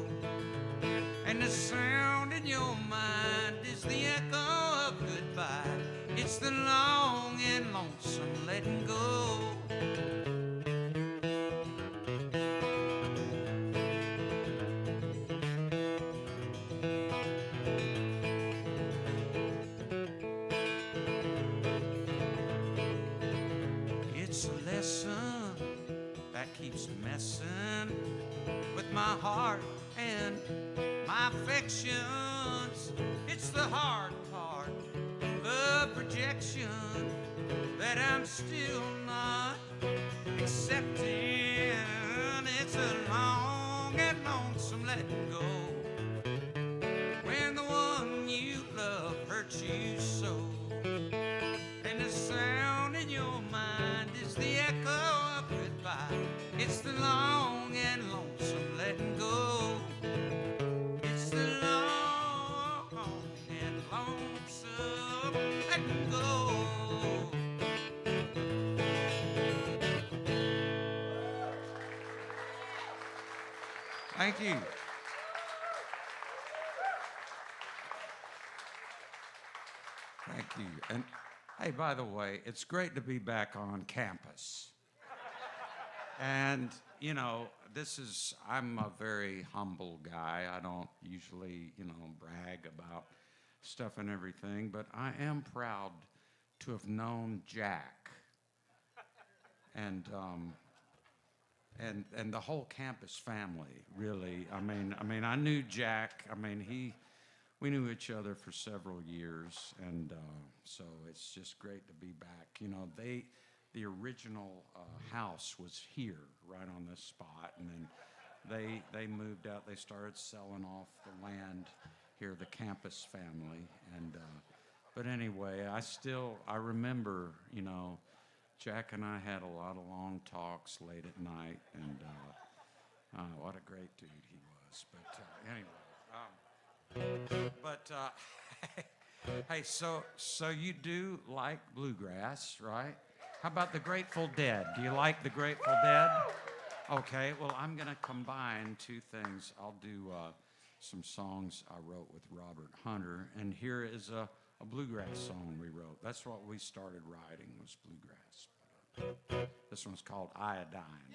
and the sound in your mind is the echo of goodbye. It's the long and lonesome letting go. It's a lesson that keeps messing with my heart and my my affections. It's the hard part, the projection that I'm still not accepting. It's a long and lonesome letting go when the one you love hurts you so. And the sound in your mind is the echo of goodbye. It's the long and lonesome letting go. It's the long and lonesome letting go. Thank you. Thank you. And hey, by the way, it's great to be back on campus. And, you know, I'm a very humble guy. I don't usually, brag about stuff and everything, but I am proud to have known Jack. And the whole campus family, really. I mean, I knew Jack. We knew each other for several years, and so it's just great to be back. You know, the original house was here, right on this spot, and then they moved out. They started selling off the land here, the campus family, and but anyway, I remember, Jack and I had a lot of long talks late at night, and what a great dude he was. But anyway, hey, so you do like bluegrass, right? How about the Grateful Dead? Do you like the Grateful Dead? Okay, well, I'm gonna combine two things. I'll do some songs I wrote with Robert Hunter, and here is a bluegrass song we wrote. That's what we started writing, was bluegrass. This one's called Iodine.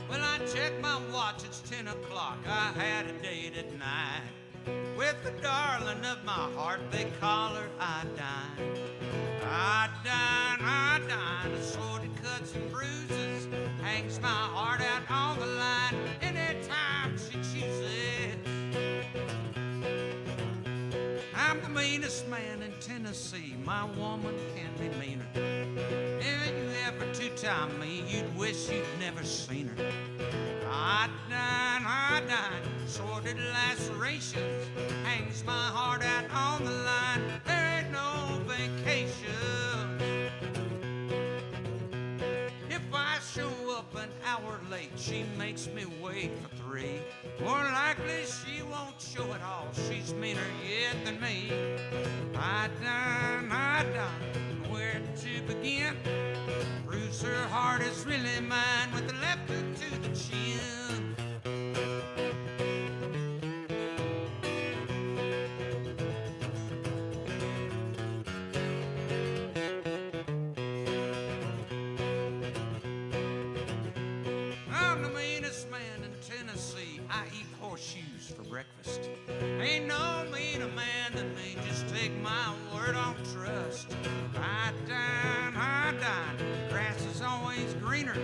Well, I checked my watch, it's 10 o'clock. I had a date at 9 with the darling of my heart, they call her Iodine. Iodine, assorted cuts and bruises, hangs my heart out on the line anytime she chooses. I'm the meanest man in Tennessee, my woman can be meaner. If you ever two-time me, you'd wish you'd never seen her. Iodine, assorted lacerations, hangs my heart out on the line, there ain't no vacation. If I show up an hour late, she makes me wait for 3. More likely she won't show at all, she's meaner yet than me. Iodine, where to begin? Proves her heart is really mine with the left hook to the chin. I'm the meanest man in Tennessee. I eat horseshoes for breakfast. Ain't no meaner man than me. Just take my word on trust. Iodine, grass is always greener.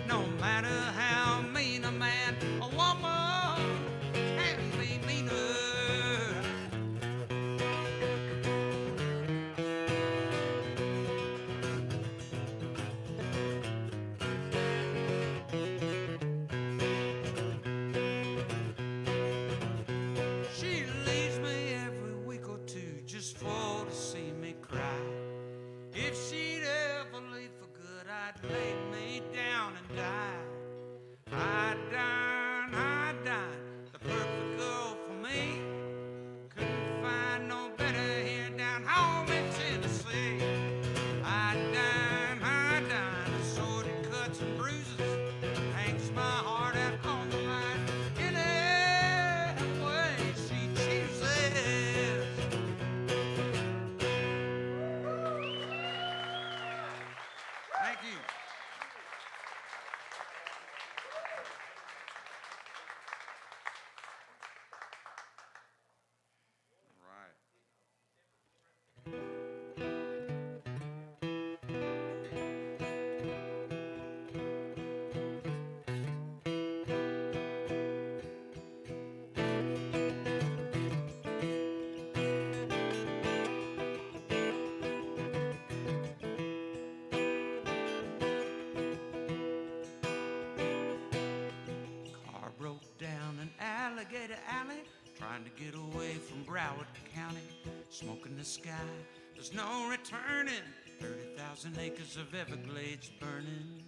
No matter how mean a man, a woman can be meaner. She leaves me every week or two just for to see me cry. If she'd ever leave for good, I'd lay me down and die. Iodine, the perfect girl for me. Couldn't find no better here down home in Tennessee. Iodine, assorted cuts and bruises, hangs my heart out on the line. Any way she chooses. trying to get away from Broward County, smoking the sky. There's no returning. 30,000 acres of Everglades burning.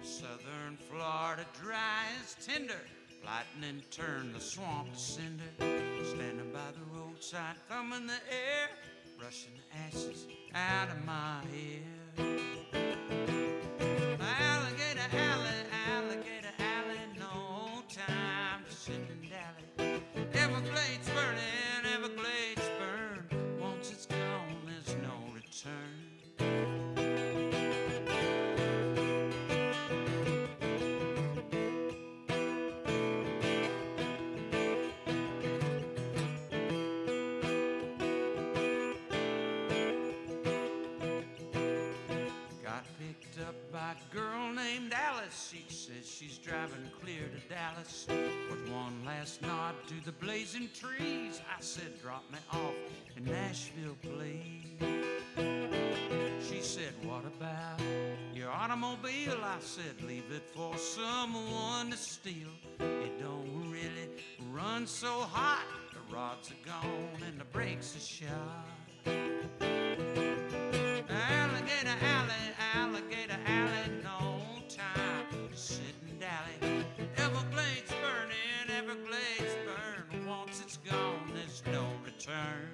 Southern Florida dry as tinder. Lightning turned the swamp to cinder. Standing by the roadside, thumb in the air, brushing the ashes out of my hair. Alligator alley, alligator alley, no time to sit and dally. Everglades burning, Everglades burn. Once it's gone, there's no return. By a girl named Alice. She says she's driving clear to Dallas. With one last nod to the blazing trees, I said, drop me off in Nashville, please. She said, what about your automobile? I said, leave it for someone to steal. It don't really run so hot. The rods are gone and the brakes are shot. Alligator alley, alligator alley, no time to sit and dally. Everglades burning, Everglades burn. Once it's gone, there's no return.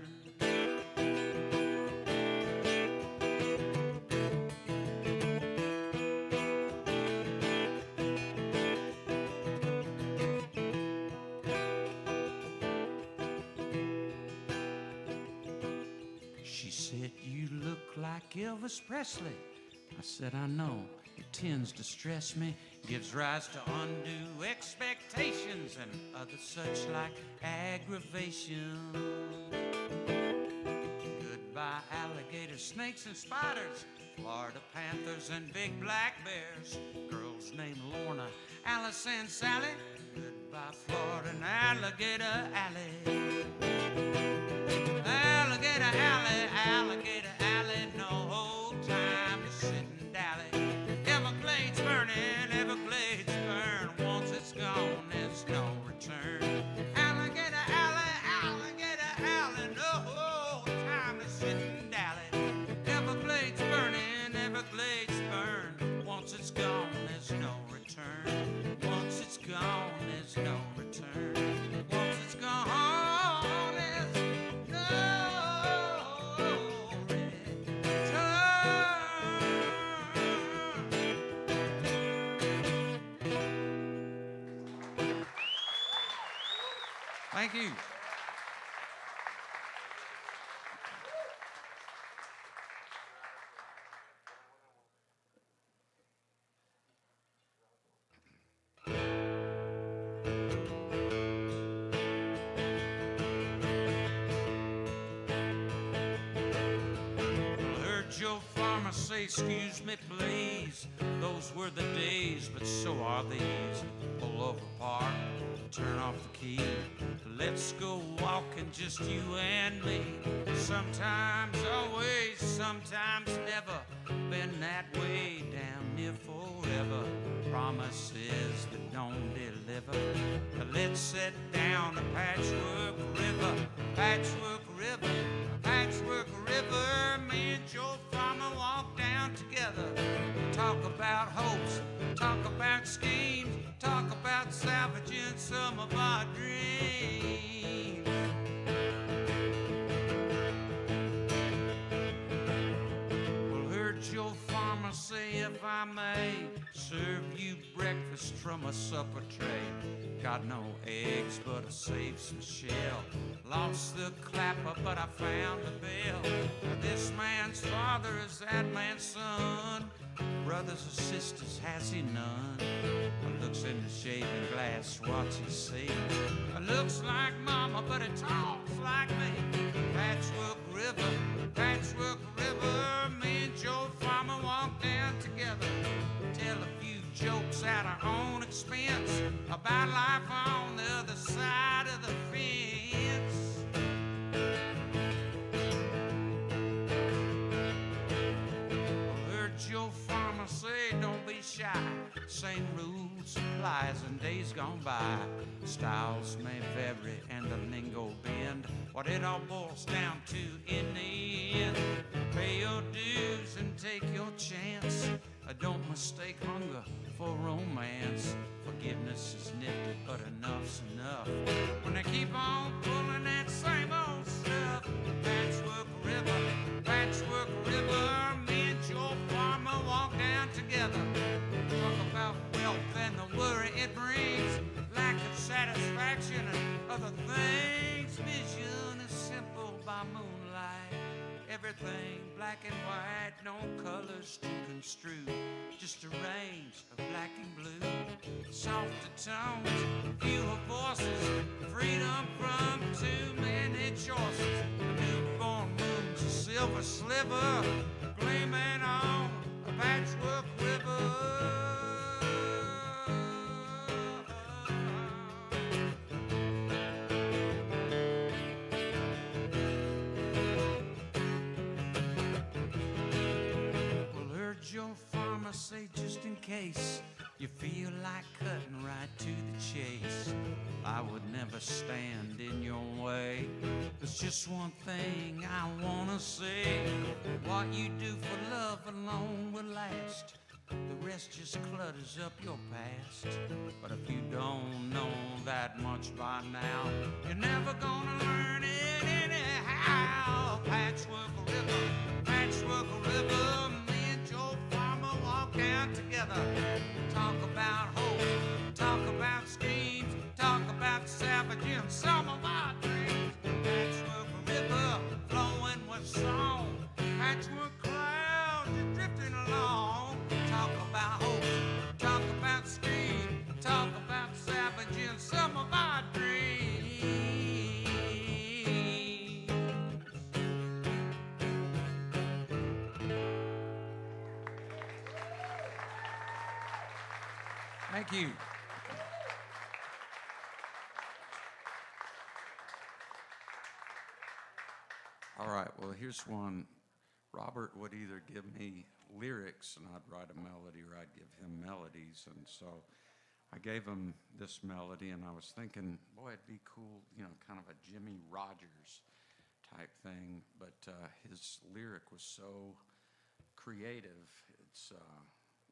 She said, you look like Elvis Presley. I said, I know, it tends to stress me, gives rise to undue expectations and other such like aggravation. Goodbye, alligator, snakes and spiders, Florida panthers and big black bears. Girls named Lorna, Alice and Sally. Goodbye, Florida and alligator alley. Alligator alley, alligator alley, no time to sit and dally. Everglades burning, Everglades burn. Once it's gone, there's no return. Alligator alley, no time to sit and dally. Everglades burning, Everglades burn. Once it's gone, there's no return. Once it's gone, there's no return. Once it's gone, there's no return. Thank you. Joe Farmer say, excuse me please, those were the days, but so are these. Pull over, park, turn off the key, let's go walking, just you and me. Sometimes always, sometimes never, been that way damn near forever. Promises that don't deliver. Let's sit down a Patchwork River, Patchwork River, Patchwork River. Me and Joe Farmer walk down together. Talk about hopes, talk about schemes, talk about salvaging some of our dreams. Well, heard Joe Farmer say, if I may serve you breakfast from a supper tray. Got no eggs, but I saved some shell. Lost the clapper, but I found the bell. This man's father is that man's son. Brothers or sisters, has he none? Looks in the shaving glass, what's he say? Looks like mama, but it talks like me. Patchwork River, Patchwork River. Me and Joe Farmer walk down together. Tell a few jokes at our own expense about life on the other side of the fence. I heard Joe Farmer say, don't be shy. Same rules with supplies in days gone by. Styles may vary and the lingo bend. What it all boils down to in the end, pay your dues and take your chance. Don't mistake hunger for romance. Forgiveness is nifty, but enough's enough. When they keep on pulling that same old stuff. Patchwork River, me and Joe Farmer walk down together. Talk about wealth and the worry it brings, lack of satisfaction and other things. Vision is simple by moonlight. Everything black and white, no colors to construe. Just a range of black and blue. Softer tones, fewer voices. Freedom from too many choices. The newborn moon's a silver sliver, gleaming on a patchwork river. Your farmer say just in case you feel like cutting right to the chase, I would never stand in your way. There's just one thing I wanna say. What you do for love alone will last. The rest just clutters up your past. But if you don't know that much by now, you're never gonna learn it anyhow. Patchwork River, me and Joe Farmer walk down together. Talk about hope, talk about schemes, talk about salvaging some of our dreams. Patchwork River, flowing with song. Patchwork clouds are drifting along. Talk about hope, talk about schemes, talk about salvaging some of our dreams. Thank you. All right, well, here's one. Robert would either give me lyrics and I'd write a melody, or I'd give him melodies. And so I gave him this melody, and I was thinking, boy, it'd be cool, you know, kind of a Jimmy Rogers type thing. But his lyric was so creative. It's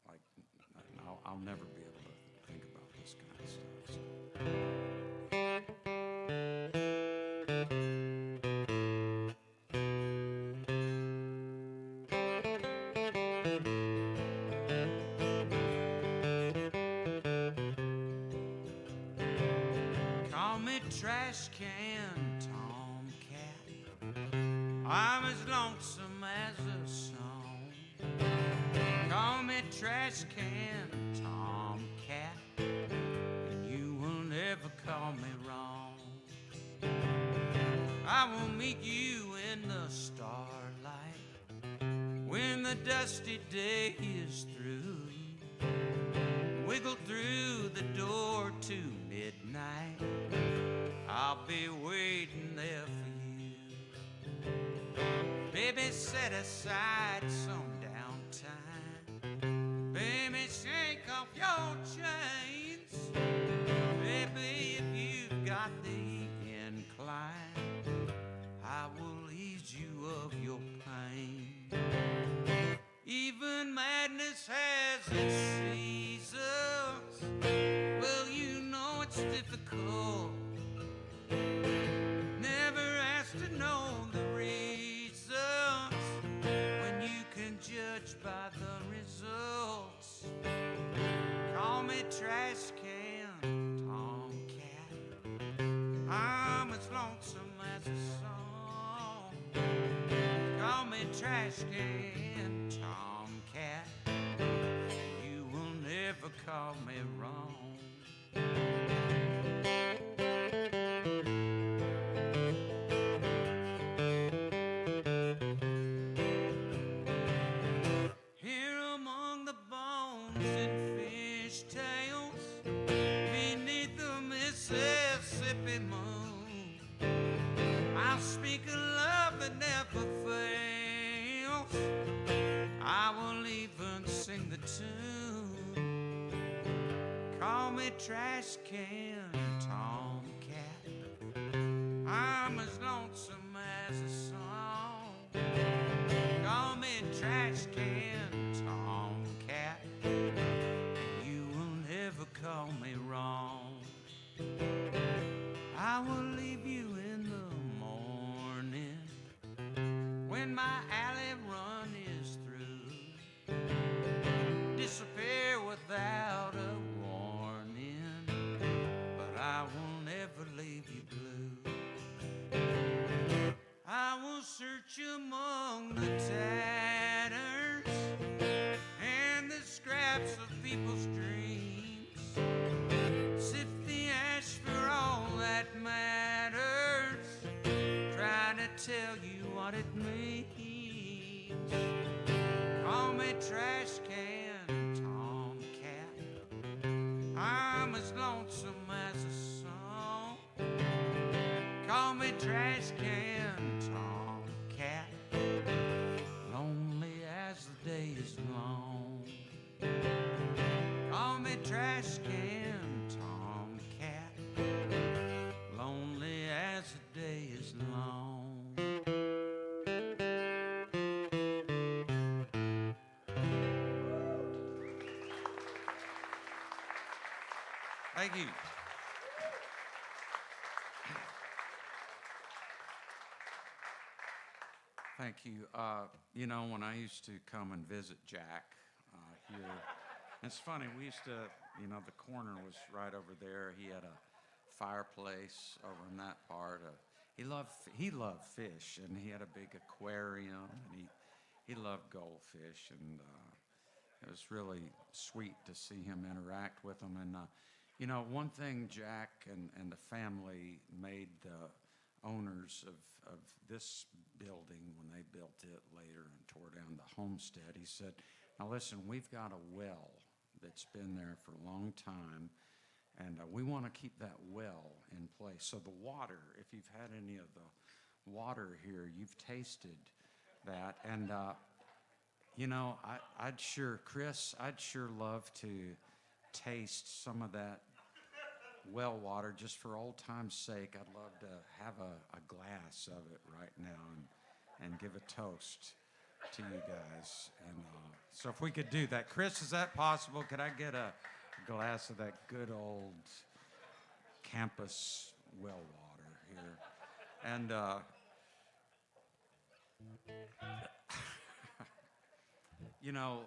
like, I'll never be able to think about this kind of stuff. Call me trash can Tomcat, I'm as lonesome as a song. Call me trash can Tomcat, and you will never call me wrong. I will meet you in the starlight when the dusty day is through. Wiggle through the door to midnight, I'll be waiting there for you. Baby, set aside some downtime. Baby, shake off your chains. Baby, if you've got the incline, I will ease you of your pain. Even madness has its seasons. Well, you know it's difficult. Never asked to know the reasons when you can judge by the results. Call me trash can Tomcat, I'm as lonesome as a song. Call me trash can Tomcat, you will never call me wrong. Here among the bones and fish tails, beneath the Mississippi moon, I'll speak a love that never fails. I will even sing the tune. trash can tomcat. I'm as lonesome as a song. Call me trash can tomcat, and you will never call me wrong. I will leave you in the morning when my alley run is through. Disappear without a warning, but I will never leave you blue. I will search among the tatters and the scraps of people's dreams, sift the ash for all that matters, trying to tell you what it means. Call me trash can tomcat, I'm as lonesome as a song. Call me trash can tomcat, lonely as the day is long. Call me trash can tomcat, lonely as the day is long. Thank you. Thank you. You know, when I used to come and visit Jack here, it's funny, we used to, you know, the corner was right over there. He had a fireplace over in that part. He loved fish, and he had a big aquarium, and he loved goldfish, and it was really sweet to see him interact with them. And you know, one thing Jack and the family made the owners of this building when they built it later and tore down the homestead, he said, now listen, we've got a well that's been there for a long time, and we want to keep that well in place. So the water, if you've had any of the water here, you've tasted that. And you know, Chris, I'd sure love to taste some of that well water just for old time's sake. I'd love to have a glass of it right now and give a toast to you guys. And so if we could do that. Chris, is that possible? Could I get a glass of that good old campus well water here? And you know,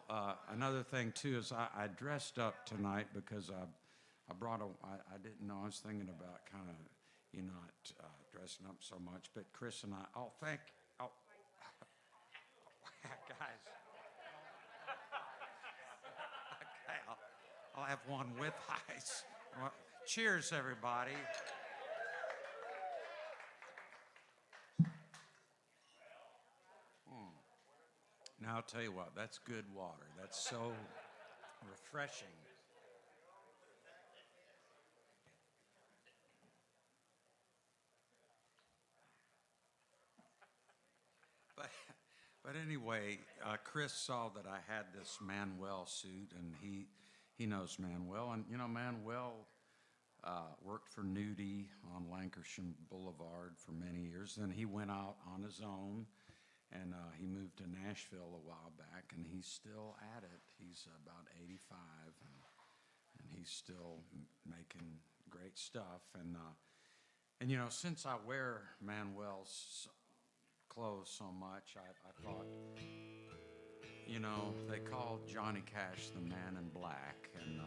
another thing too is I dressed up tonight because I brought I didn't know, I was thinking about kind of, you know, not dressing up so much, but Chris and I, guys. Okay, I'll have one with ice. Well, cheers, everybody. Now, I'll tell you what, that's good water. That's so refreshing. But anyway, Chris saw that I had this Manuel suit, and he knows Manuel. And, you know, Manuel worked for Nudie on Lancashire Boulevard for many years. Then he went out on his own, and he moved to Nashville a while back, and he's still at it. He's about 85, and he's still making great stuff. And you know, since I wear Manuel's clothes so much, I thought, you know, they call Johnny Cash the Man in Black, and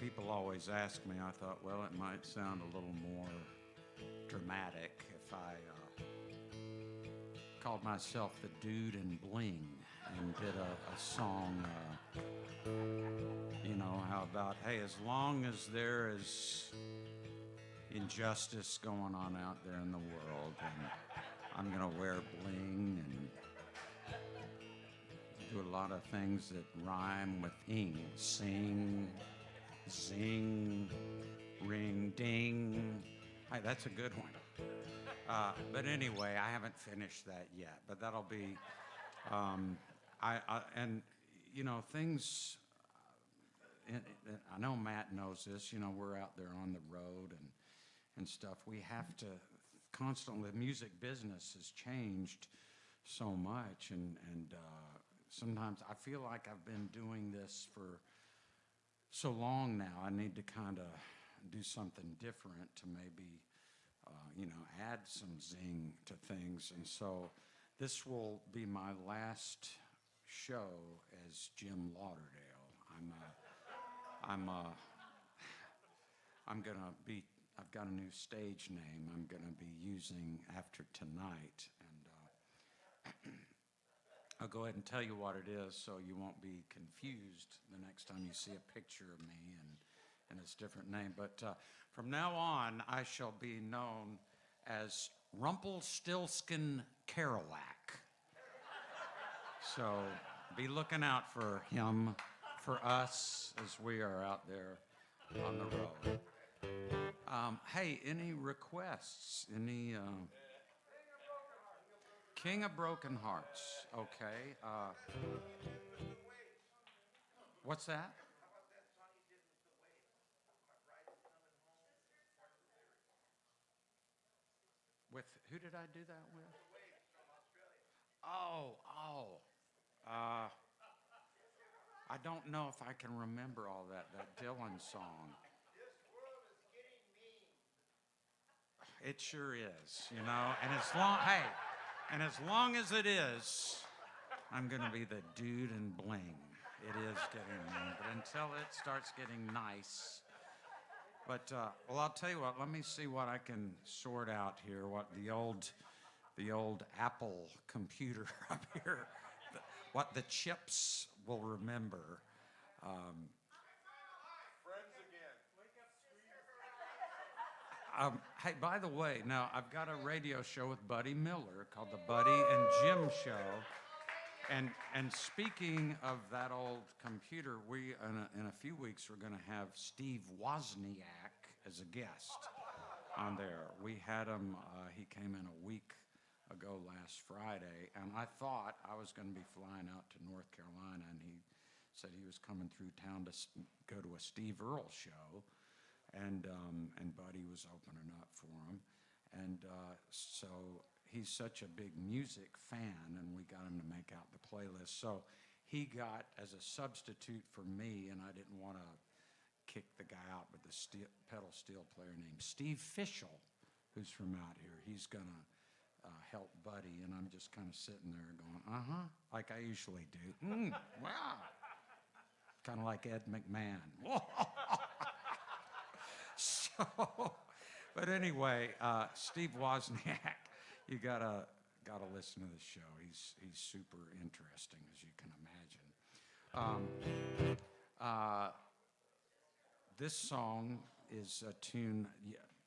people always ask me, I thought, well, it might sound a little more dramatic if I called myself the Dude in Bling and did a song, you know, how about, hey, as long as there is injustice going on out there in the world, and I'm gonna wear bling and do a lot of things that rhyme with ing. Sing, zing, ring, ding. Hey, that's a good one. But anyway, I haven't finished that yet, but that'll be, and you know, things, I know Matt knows this, you know, we're out there on the road and stuff. We have to constantly, the music business has changed so much, and sometimes I feel like I've been doing this for so long now. I need to kind of do something different to maybe, you know, add some zing to things. And so this will be my last show as Jim Lauderdale. I've got a new stage name I'm gonna be using after tonight, and I'll go ahead and tell you what it is so you won't be confused the next time you see a picture of me and its different name. But from now on, I shall be known as Rumpelstiltskin Kerouac. So be looking out for him, for us, as we are out there on the road. Hey, any requests? Any King of Broken Hearts? Okay. What's that? With who did I do that with? I don't know if I can remember all that Dylan song. It sure is, you know, and as long as it is, I'm gonna be the dude in bling. It is getting mean, but until it starts getting nice. But well, I'll tell you what. Let me see what I can sort out here. What the old Apple computer up here, what the chips will remember. Hey, by the way, now I've got a radio show with Buddy Miller called the Buddy and Jim Show. And speaking of that old computer, we in a few weeks we're going to have Steve Wozniak as a guest on there. We had him. He came in a week ago last Friday, and I thought I was going to be flying out to North Carolina, and he said he was coming through town to go to a Steve Earle show. And Buddy was opening up for him. And so he's such a big music fan, and we got him to make out the playlist. So he got as a substitute for me, and I didn't want to kick the guy out, but the pedal steel player named Steve Fischel, who's from out here, he's going to help Buddy, and I'm just kind of sitting there going, like I usually do. Wow. Kind of like Ed McMahon. So, but anyway, Steve Wozniak, you gotta listen to the show. He's super interesting, as you can imagine. This song is a tune.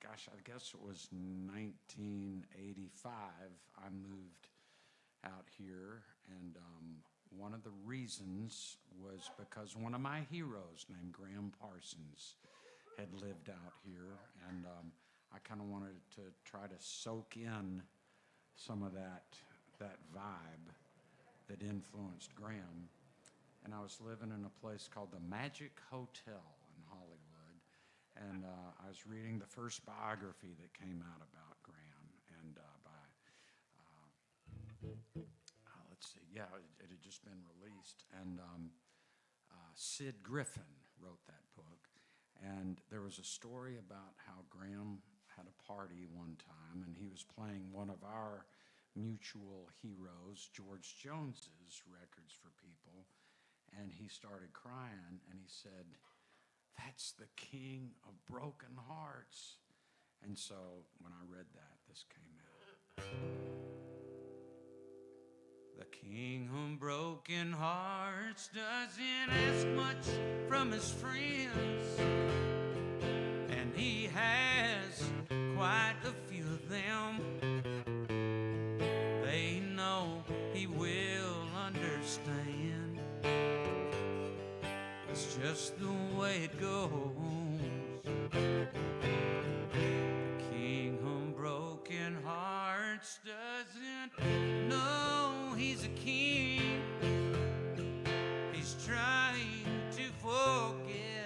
Gosh, I guess it was 1985. I moved out here, and one of the reasons was because one of my heroes named Graham Parsons had lived out here, and I kind of wanted to try to soak in some of that vibe that influenced Graham. And I was living in a place called the Magic Hotel in Hollywood, and I was reading the first biography that came out about Graham, and let's see, yeah, it had just been released, and Sid Griffin wrote that book. And there was a story about how Graham had a party one time, and he was playing one of our mutual heroes, George Jones's records for people, and he started crying, and he said, "That's the King of Broken Hearts." And so when I read that, this came out. The King of Broken Hearts doesn't ask much from his friends, and he has quite a few of them. They know he will understand. It's just the way it goes. The King of Broken Hearts doesn't know he's a king. He's trying to forget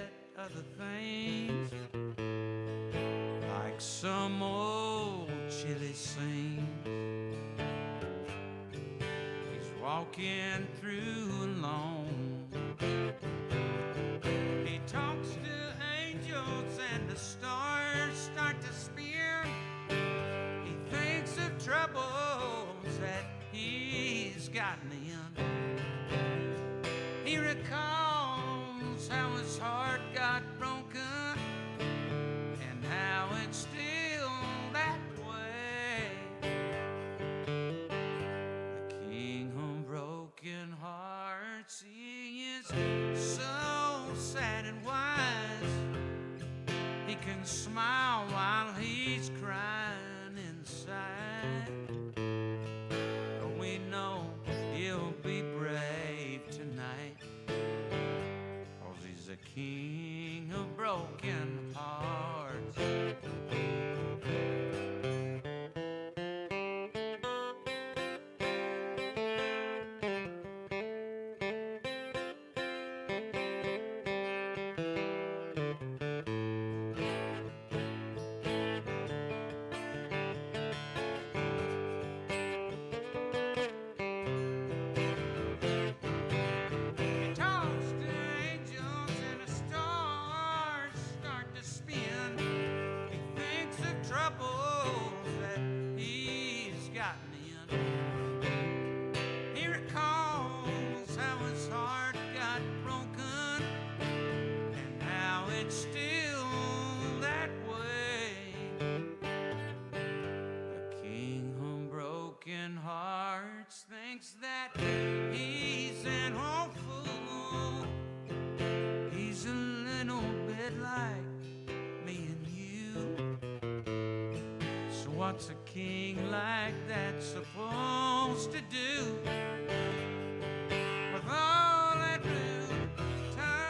chilly scenes. He's walking through alone. He talks to angels and the stars start to spin. He thinks of troubles that he's gotten in. He recalls how his heart got broken and how it's still that way. The king of broken hearts, he is so sad and wise. He can smile while he's crying inside. But we know he'll be brave tonight, 'cause he's a king of broken hearts. He talks to angels and the stars start to spin. He thinks of troubles that he's gotten in. He recalls how his heart got broken and how it's still that way. The king of broken hearts thinks that he's an old fool. He's a little bit like me and you. So what's a king like that supposed to do with all that blue time?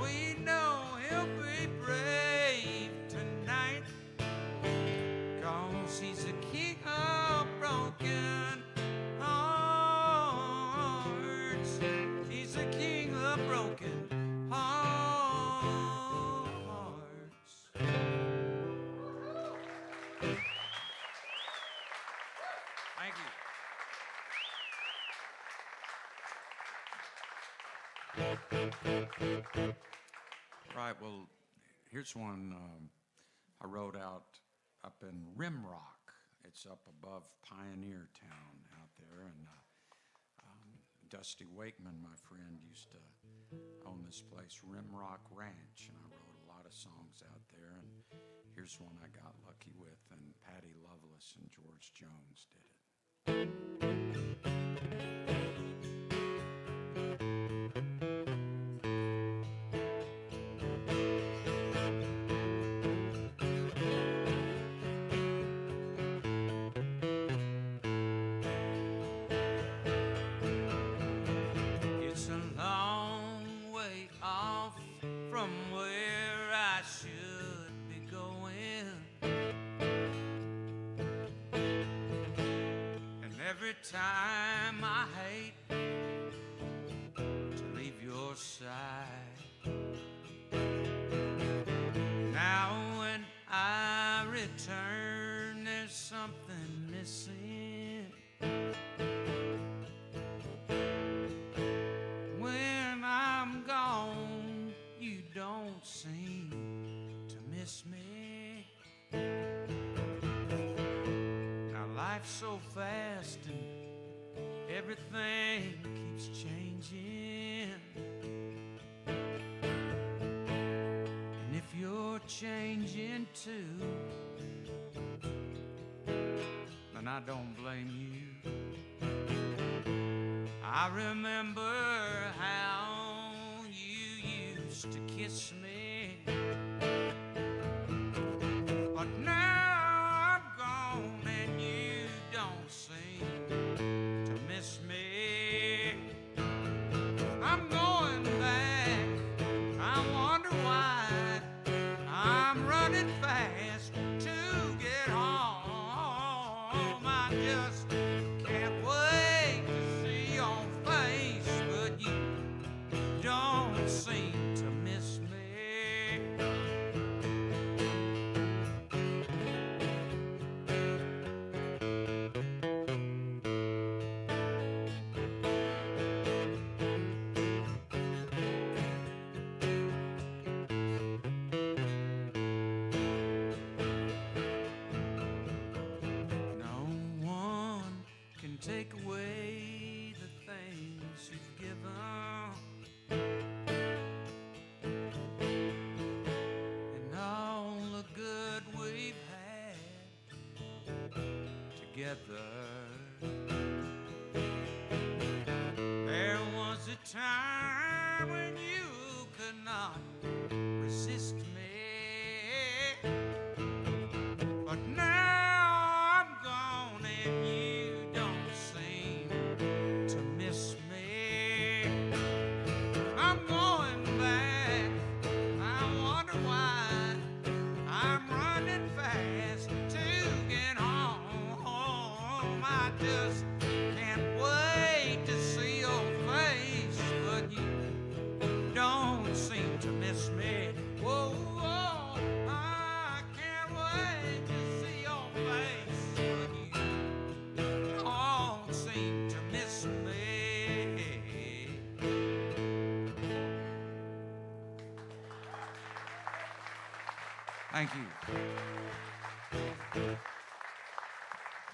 We know he'll be brave tonight, 'cause he's a king of broken hearts. He's a king of broken hearts. Thank you. Right, well, here's one I wrote out up in Rimrock. It's up above Pioneer Town out there, and Dusty Wakeman, my friend, used to own this place, Rimrock Ranch, and I wrote a lot of songs out there, and here's one I got lucky with, and Patty Loveless and George Jones did it. It's a long way off from where I should be going, and every time I hate to leave your side. Now when I return, there's something missing. When I'm gone, you don't seem to miss me. Now life's so fast and everything keeps changing. And if you're changing too, then I don't blame you. I remember how you used to kiss me, but now I'm gone and you don't seem to miss me. I'm going back, I wonder why. I'm running fast to get home. I just can't wait to see your face, but you don't seem to miss me. and take away the things you've given. And all the good we've had together. There was a time when you could not resist me. But now I'm gone and you don't seem to miss me. I'm going back. I wonder why I'm running fast to get home. I just can't wait to see your face, but you don't seem to miss me. Whoa, whoa, I can't wait to see your face, but you don't seem to miss me. Thank you.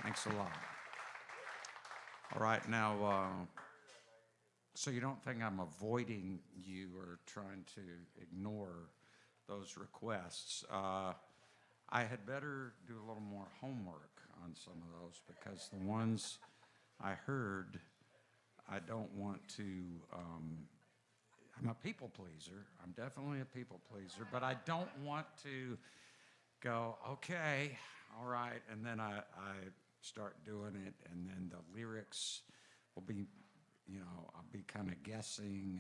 Thanks a lot. All right, now, so you don't think I'm avoiding you or trying to ignore those requests. I had better do a little more homework on some of those because the ones I heard, I don't want to, I'm a people pleaser. I'm definitely a people pleaser, but I don't want to go, okay, all right, and then I start doing it, and then the lyrics will be, you know, I'll be kind of guessing,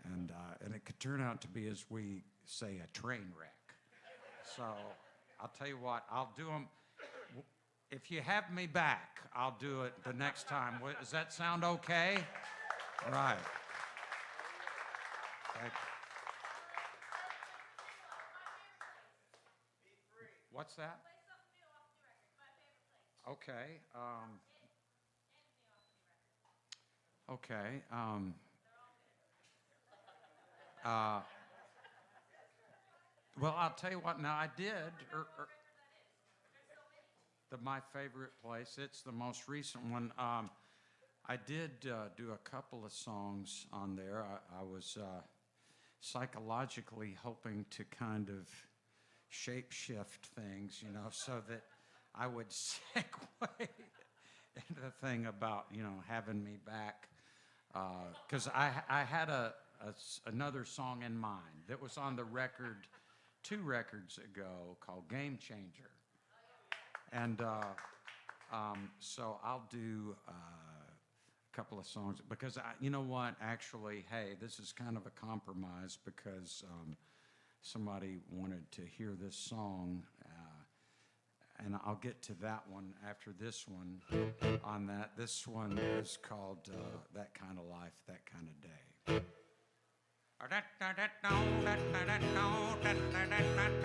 and it could turn out to be, as we say, a train wreck. So I'll tell you what, I'll do them. If you have me back, I'll do it the next time. Does that sound okay? All right. Thank you. What's that? Okay. Okay. Well, I'll tell you what. Now, I did. My favorite place. It's the most recent one. I did do a couple of songs on there. I was psychologically hoping to kind of shape shift things, you know, so that I would segue into the thing about, you know, having me back. Because I had another song in mind that was on the record 2 records ago called Game Changer. And so I'll do a couple of songs because, you know what, actually, hey, this is kind of a compromise because somebody wanted to hear this song, and I'll get to that one after this one on that. This one is called That Kind of Life, That Kind of Day.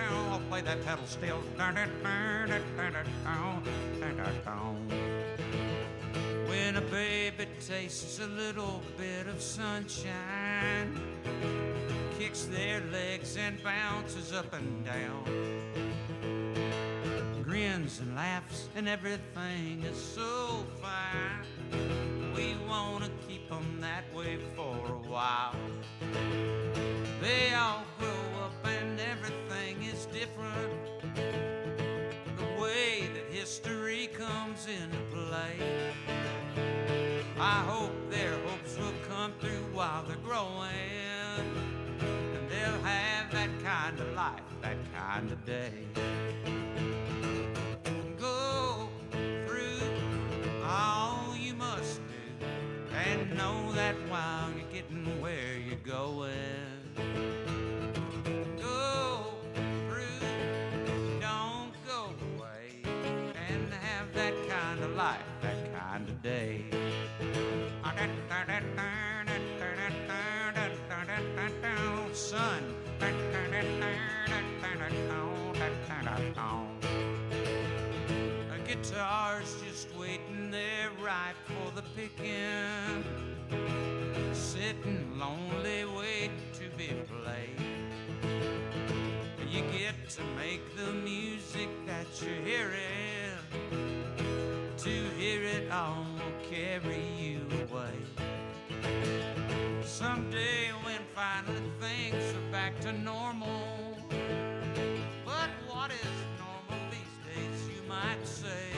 I'll play that pedal still. When a baby tastes a little bit of sunshine, kicks their legs and bounces up and down, grins and laughs and everything is so fine. We want to keep them that way for a while. They all grow up and everything is different. The way that history comes into play. I hope their hopes will come through while they're growing, and they'll have that kind of life, that kind of day. Go through all you must do, and know that while you're getting where you're going. Go through, don't go away, and have that kind of life, that kind of day. Son, a guitar's just waiting there ripe for the picking, sitting lonely waiting to be played. You get to make the music that you're hearing, to hear it all to normal. But what is normal these days, you might say?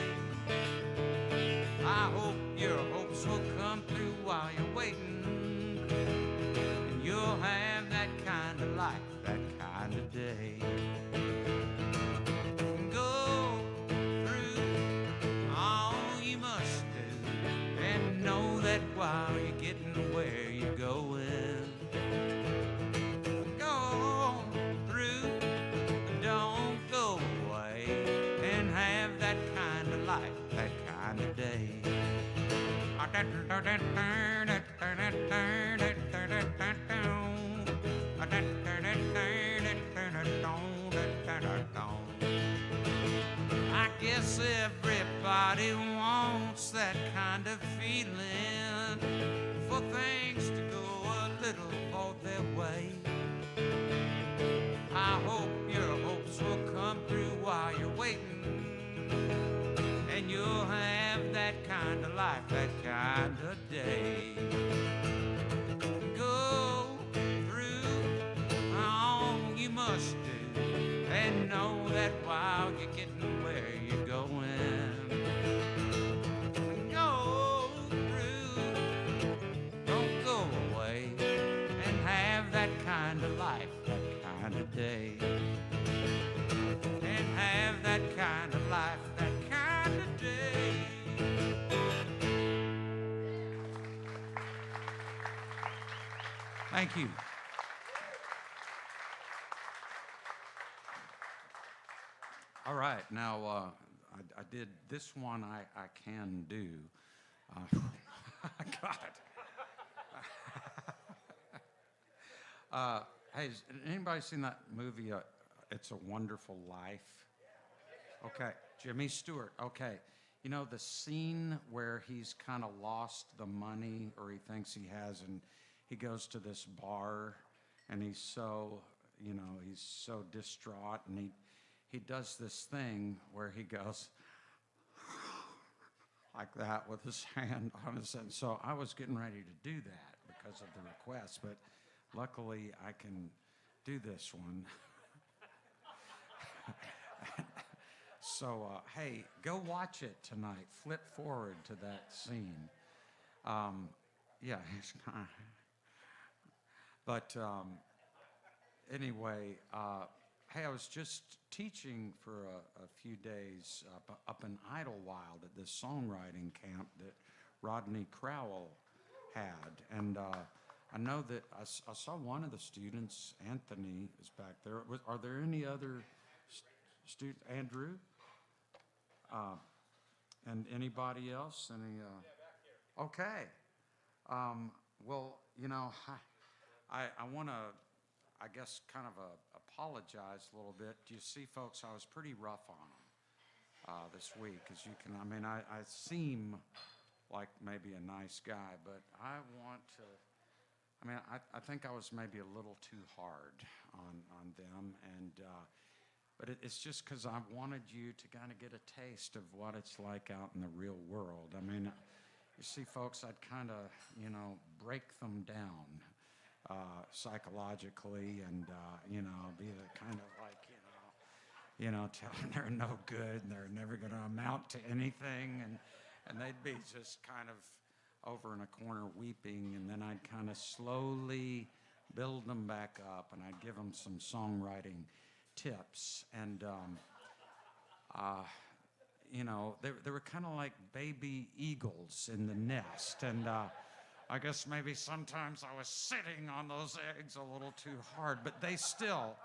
I hope your hopes will come through while you're waiting, and you'll have that kind of life, that kind of day. Go through all you must do, and know that while you're getting where you're going, go through, don't go away, and have that kind of life, that kind of day. I guess everybody wants that kind of feeling, for things to go a little both their way. I hope your hopes will come through while you're waiting, and you'll have that kind of life, that kind of day. Go through all you must do, and know that while you're getting where you're going, go through, don't go away, and have that kind of life, that kind of day. And have that kind of life, that kind of day. Thank you. All right, now I did this one I can do. God. Hey, has anybody seen that movie, It's a Wonderful Life? Okay, Jimmy Stewart, okay. You know, the scene where he's kind of lost the money, or he thinks he has, and he goes to this bar, and he's so, you know, he's so distraught, and he does this thing where he goes like that with his hand on his head. So I was getting ready to do that because of the request, but luckily I can do this one. So, hey, go watch it tonight. Flip forward to that scene. Yeah, it's kind of... But anyway, hey, I was just teaching for a few days up in Idlewild at this songwriting camp that Rodney Crowell had. And I know that I saw one of the students, Anthony, is back there. Are there any other students? Andrew? And anybody else? Any? Okay. Well, you know, I want to, I guess, kind of apologize a little bit. You see, folks, I was pretty rough on them this week, as you can. I mean, I seem like maybe a nice guy, but I want to. I mean, I think I was maybe a little too hard on them, and but it's just because I wanted you to kind of get a taste of what it's like out in the real world. I mean, you see, folks, I'd kind of, you know, break them down psychologically, and you know, be the kind of like, you know, tell them they're no good and they're never going to amount to anything, and they'd be just kind of over in a corner weeping, and then I'd kind of slowly build them back up, and I'd give them some songwriting tips, and you know, they were kind of like baby eagles in the nest, and I guess maybe sometimes I was sitting on those eggs a little too hard, but they still,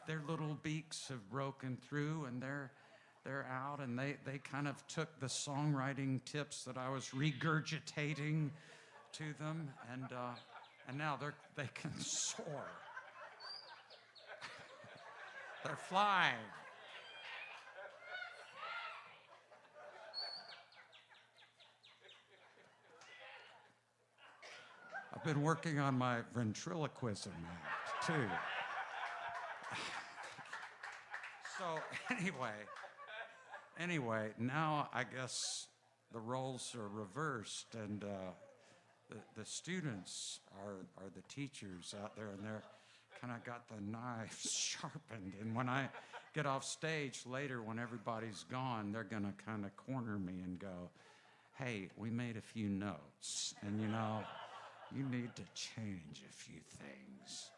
their little beaks have broken through, and they're out, and they kind of took the songwriting tips that I was regurgitating to them, and now they can soar. They're flying. I've been working on my ventriloquism act, too. So anyway, now I guess the roles are reversed, and the students are the teachers out there, and they're kind of got the knife sharpened. And when I get off stage later, when everybody's gone, they're going to kind of corner me and go, hey, we made a few notes. And, you know, you need to change a few things.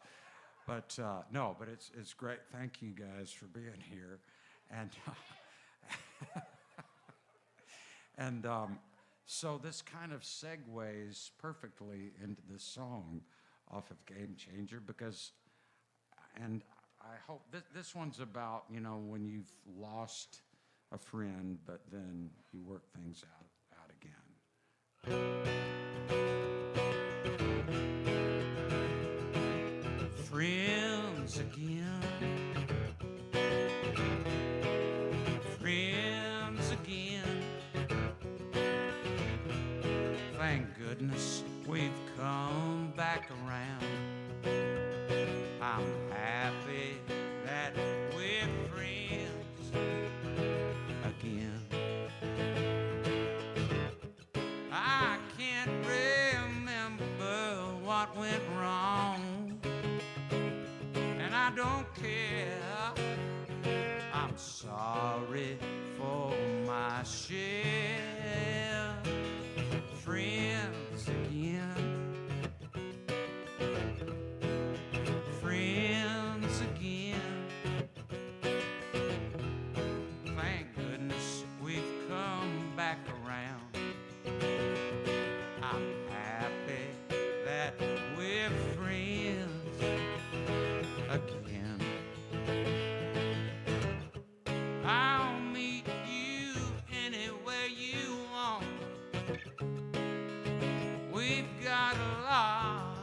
But no, but it's great. Thank you guys for being here. And, so this kind of segues perfectly into this song off of Game Changer because, and I hope this one's about, you know, when you've lost a friend, but then you work things out again. Friends again. Friends again. Thank goodness we've come back around. I'm happy that we're friends again. I can't remember what went wrong, and I don't care. I'm sorry for my share. Friends again. Friends again. Thank goodness we've come back around. I'm happy that we're friends again. I'll meet you anywhere you want. We've got a lot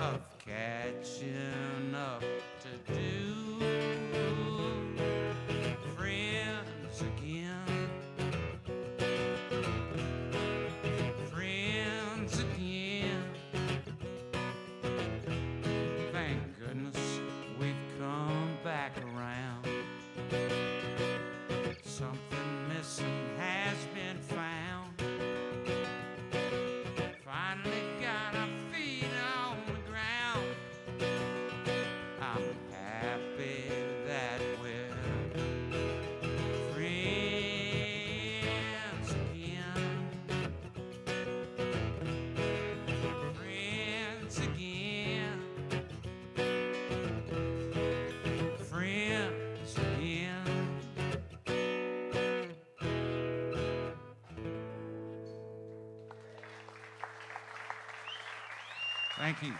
of catching up to do. Friends again. Friends again. Thank goodness we've come back around. Something missing has been found. Finally got our feet on the ground. I'm happy that we're friends again. Friends again. Friends again. Thank you.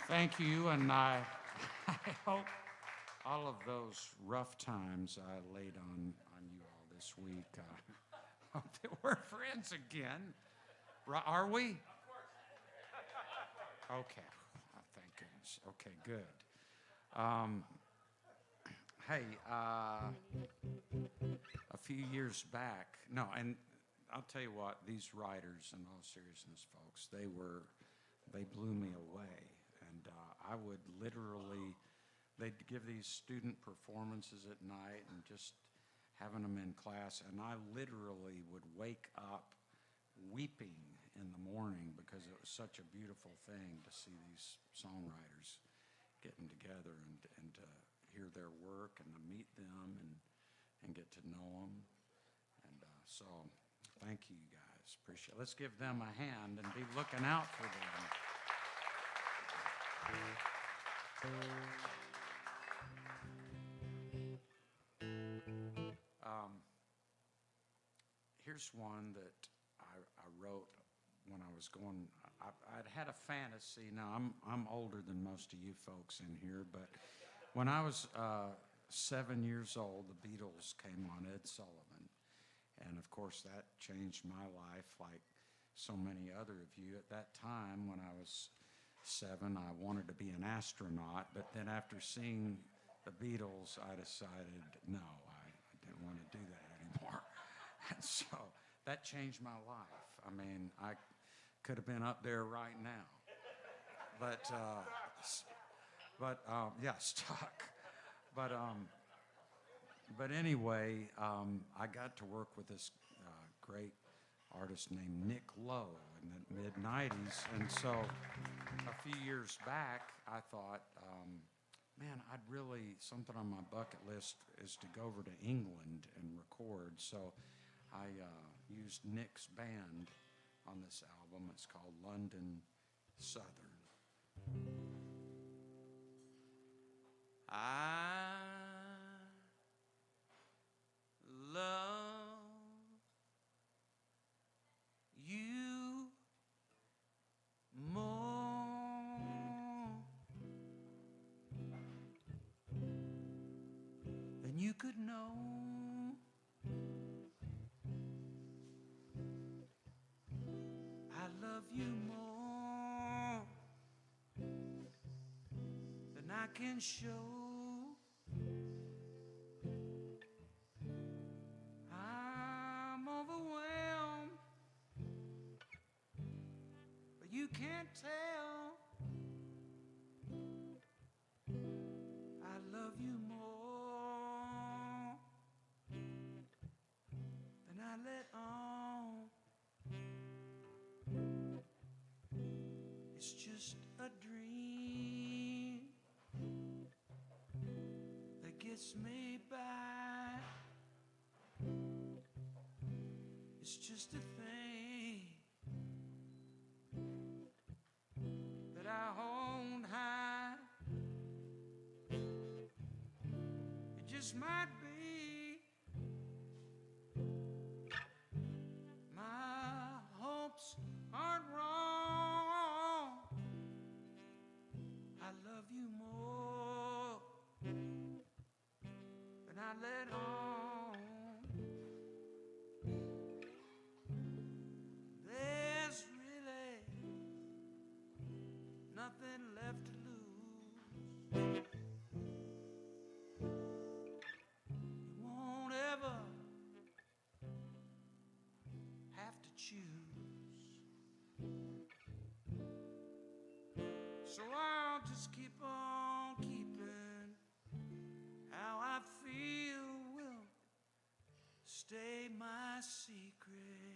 Thank you, and I hope all of those rough times I laid on you all this week, hope that we're friends again. Are we? Okay. Oh, thank goodness. Okay, good. Hey, a few years back, no, and I'll tell you what, these writers, in all seriousness, folks, they blew me away. And I would literally, they'd give these student performances at night and just having them in class, and I literally would wake up weeping in the morning because it was such a beautiful thing to see these songwriters getting together and to hear their work and to meet them and get to know them. And so thank you, guys. Appreciate it. Let's give them a hand and be looking out for them. Here's one that I wrote when I was going. I'd had a fantasy. Now I'm older than most of you folks in here, but when I was 7 years old, the Beatles came on, Ed Sullivan, and of course that changed my life, like so many other of you. At that time, when I was 7, I wanted to be an astronaut, but then after seeing the Beatles, I decided no, I didn't want to do that anymore. And so that changed my life. I mean, I could have been up there right now. But yeah, stuck. But anyway, I got to work with this great artist named Nick Lowe in the mid-'90s. And so a few years back, I thought, man, something on my bucket list is to go over to England and record. So I used Nick's band on this album. It's called London Southern. I love you more than you could know. I love you more than I can show. I'm overwhelmed, but you can't tell. I love you more than I let on. It's just a dream that gets me by. It's just a thing that I hold high. It just might be my hopes aren't wrong. I love you more than I let on. There's really nothing left to lose. You won't ever have to choose. So I'll just keep on keeping. How I feel will stay my secret.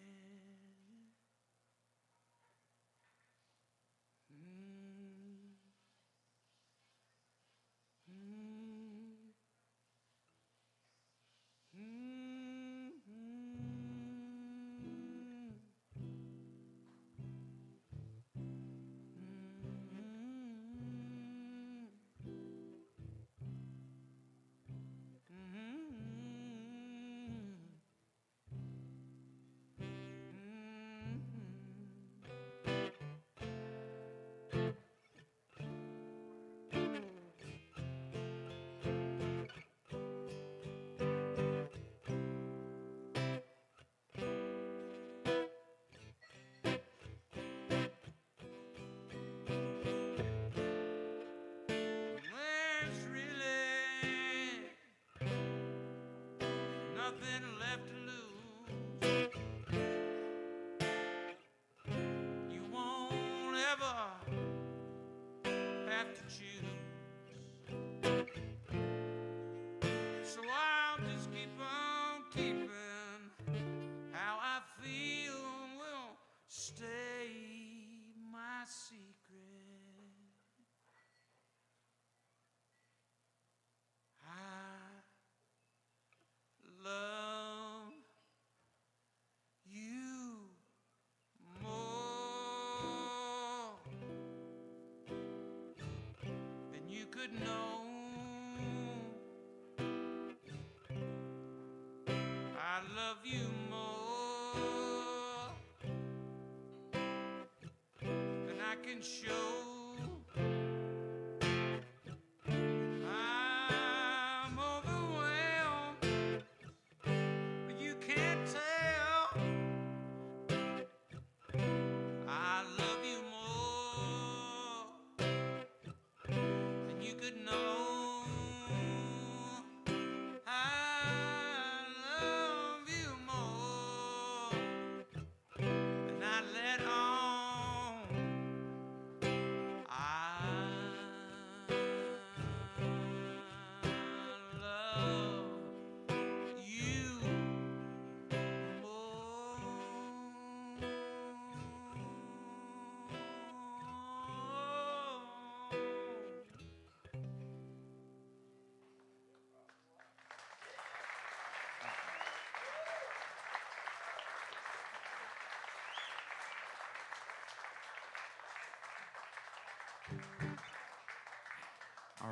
Nothing left to lose. You won't ever have to choose. So I'll just keep on keeping. How I feel will stay my secret. Love you more than you could know. I love you more than I can show.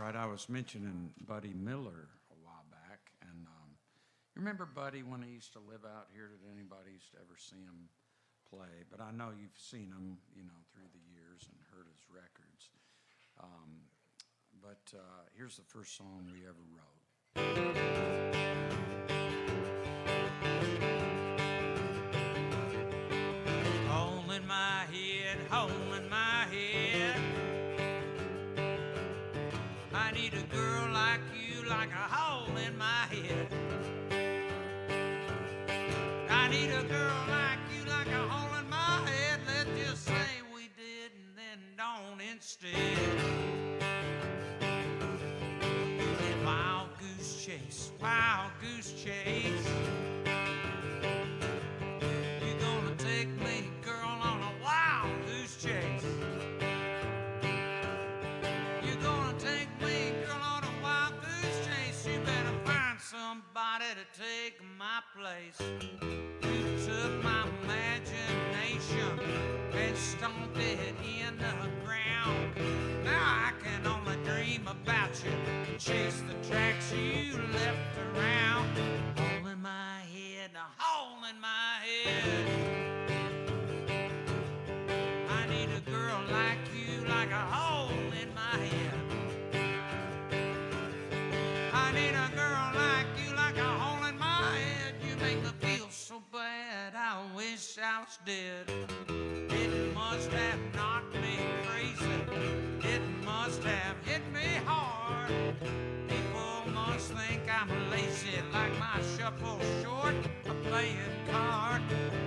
right, I was mentioning Buddy Miller a while back, and you remember Buddy when he used to live out here? Did anybody used to ever see him play? But I know you've seen him, you know, through the years and heard his records. But here's the first song we ever wrote. Hole in my head, hole in my head. I need a girl like you, like a hole in my head. I need a girl like you, like a hole in my head. Let's just say we did and then don't instead. Wild goose chase, wild goose chase. You gonna take me, girl, on a wild goose chase. You gonna take me, girl, on a wild goose chase. You better find somebody to take my place. You took my imagination and stomped it in the ground. Now I can only dream about you, chase the tracks you left around. Hole in my head, a hole in my head. I need a girl like you, like a hole in my head. I need a girl like you, like a hole in my head. You make me feel so bad, I wish I was dead. It must have knocked me crazy. It must have hit me hard. People must think I'm lazy, like my shuffle short, a playing card.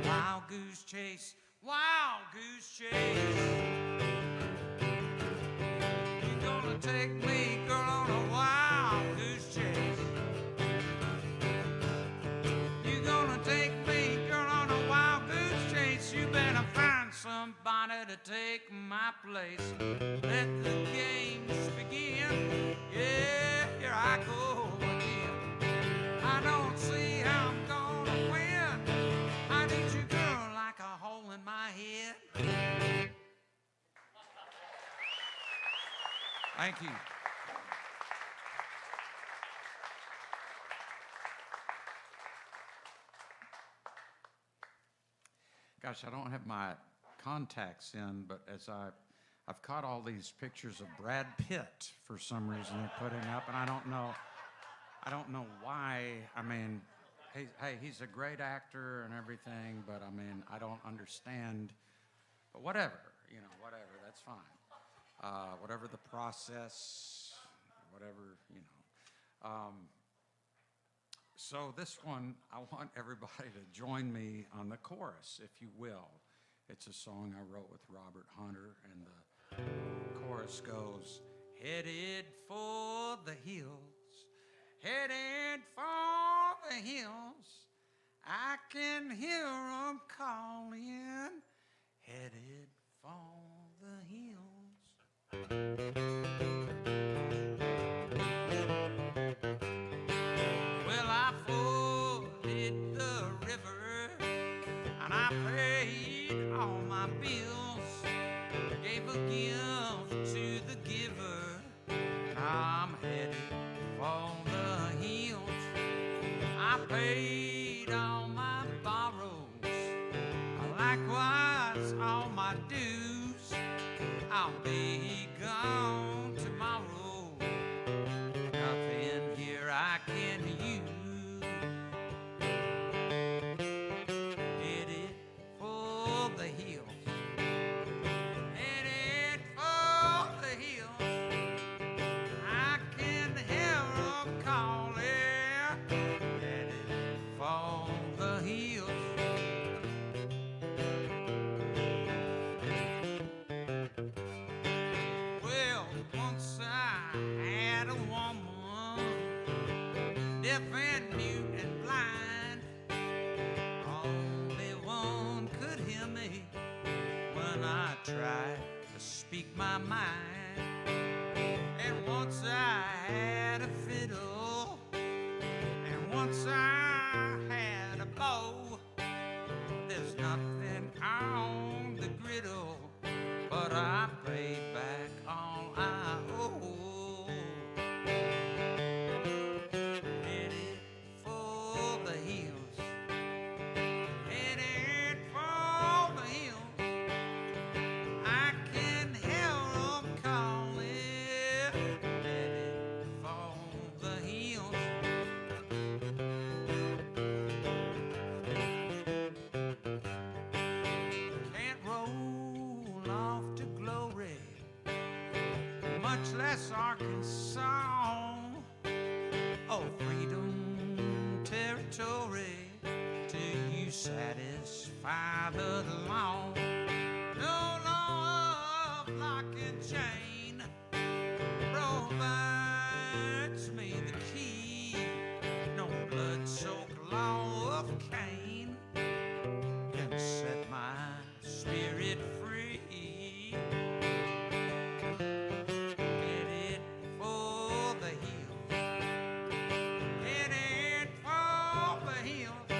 Wild goose chase, wild goose chase. You gonna take me, girl, on a wild goose chase. You gonna take me, girl, on a wild goose chase. You better find somebody to take my place. Let the games begin. Yeah, here I go again. I don't see how I'm gonna win. I need you, girl, like a hole in my head. Thank you. Gosh, I don't have my contacts in, but as I've caught all these pictures of Brad Pitt for some reason they're putting up, and I don't know why. I mean, hey, he's a great actor and everything, but I mean, I don't understand. But whatever, you know, whatever, that's fine. Whatever the process, whatever, you know. So this one, I want everybody to join me on the chorus, if you will. It's a song I wrote with Robert Hunter, and the chorus goes, headed for the hills, headed for the hills. I can hear them calling, headed for the hills. Well, I forded the river, and I paid all my bills, gave a gift to the giver. I'm headed for the hills. I paid all my borrows, likewise all my dues. I'll be gone tomorrow, nothing here I can use. Headed for the hills, headed for the hills. I can hear them calling, headed for the hills. Well, once I had a woman, deaf and mute and blind. Only one could hear me when I tried to speak my mind. And once I had a fiddle, and once I had a bow. There's nothing on the griddle, but I paid back all I owe. much less Arkansas. Oh, freedom territory, till you satisfy the law. No law of lock and chain provides me the key. No blood-soaked law of Cain can set my spirit free. Headed for the hills, headed for the hills.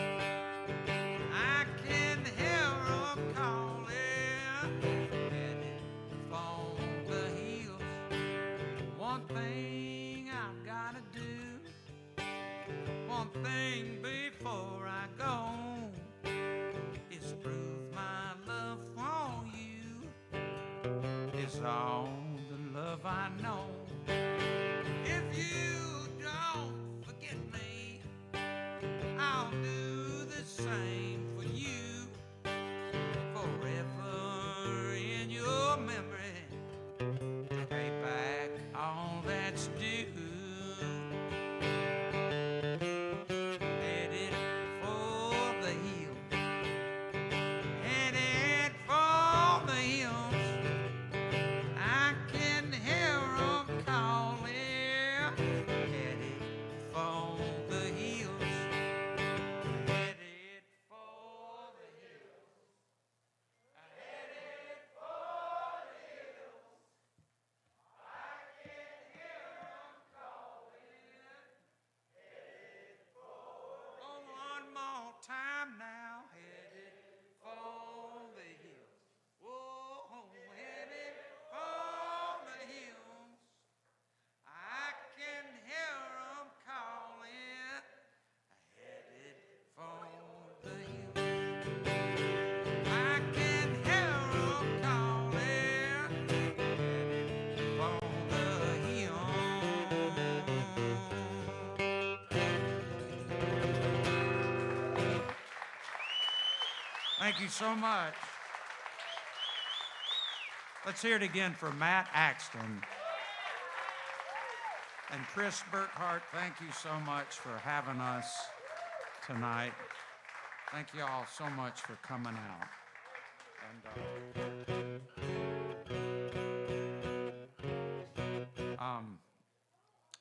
I can hear 'em calling. Headed for the hills. One thing I've gotta do, one thing before I go, is prove my love for you is all the love I know. If you don't forget me, I'll do the same for you. Forever in your memory, to pay back all that's due. Headed for the hills, headed for the hills. I can hear 'em calling. Headed for the hills, headed for the hills, headed for the hills. I can hear 'em calling. Headed for. Oh, one more time now. Headed for the hills. Whoa, headed for the hills. I can hear 'em calling. Headed for the hills. I can hear 'em calling. Headed for the hills. Thank you so much. Let's hear it again for Matt Axton. And Chris Burkhart, thank you so much for having us tonight. Thank you all so much for coming out. And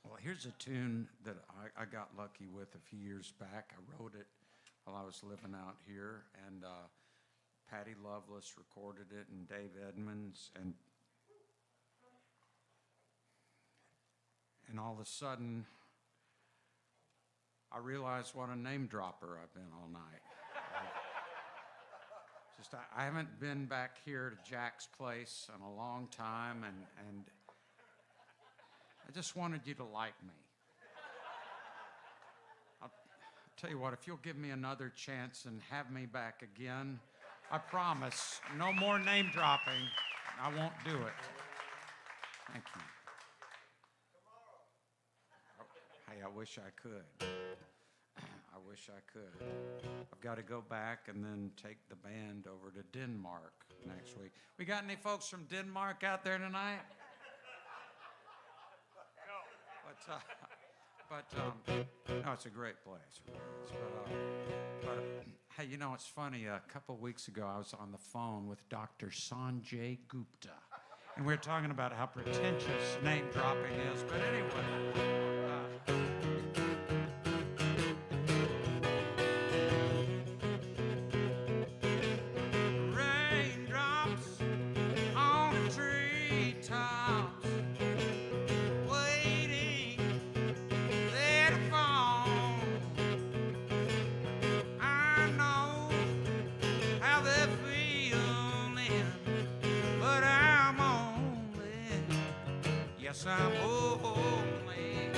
well, here's a tune that I got lucky with a few years back. I wrote it while I was living out here, and Patty Loveless recorded it, and Dave Edmonds, and all of a sudden, I realized what a name dropper I've been all night. I haven't been back here to Jack's place in a long time, and I just wanted you to like me. I'll tell you what, if you'll give me another chance and have me back again, I promise, no more name dropping. I won't do it. Thank you. Oh, hey, I wish I could. I wish I could. I've got to go back and then take the band over to Denmark next week. We got any folks from Denmark out there tonight? No, it's a great place. But hey, you know, it's funny. A couple weeks ago, I was on the phone with Dr. Sanjay Gupta, and we were talking about how pretentious name dropping is. But anyway. Raindrops on the treetops, waiting there to fall. I know how they're feeling, but I'm only, yes, I'm only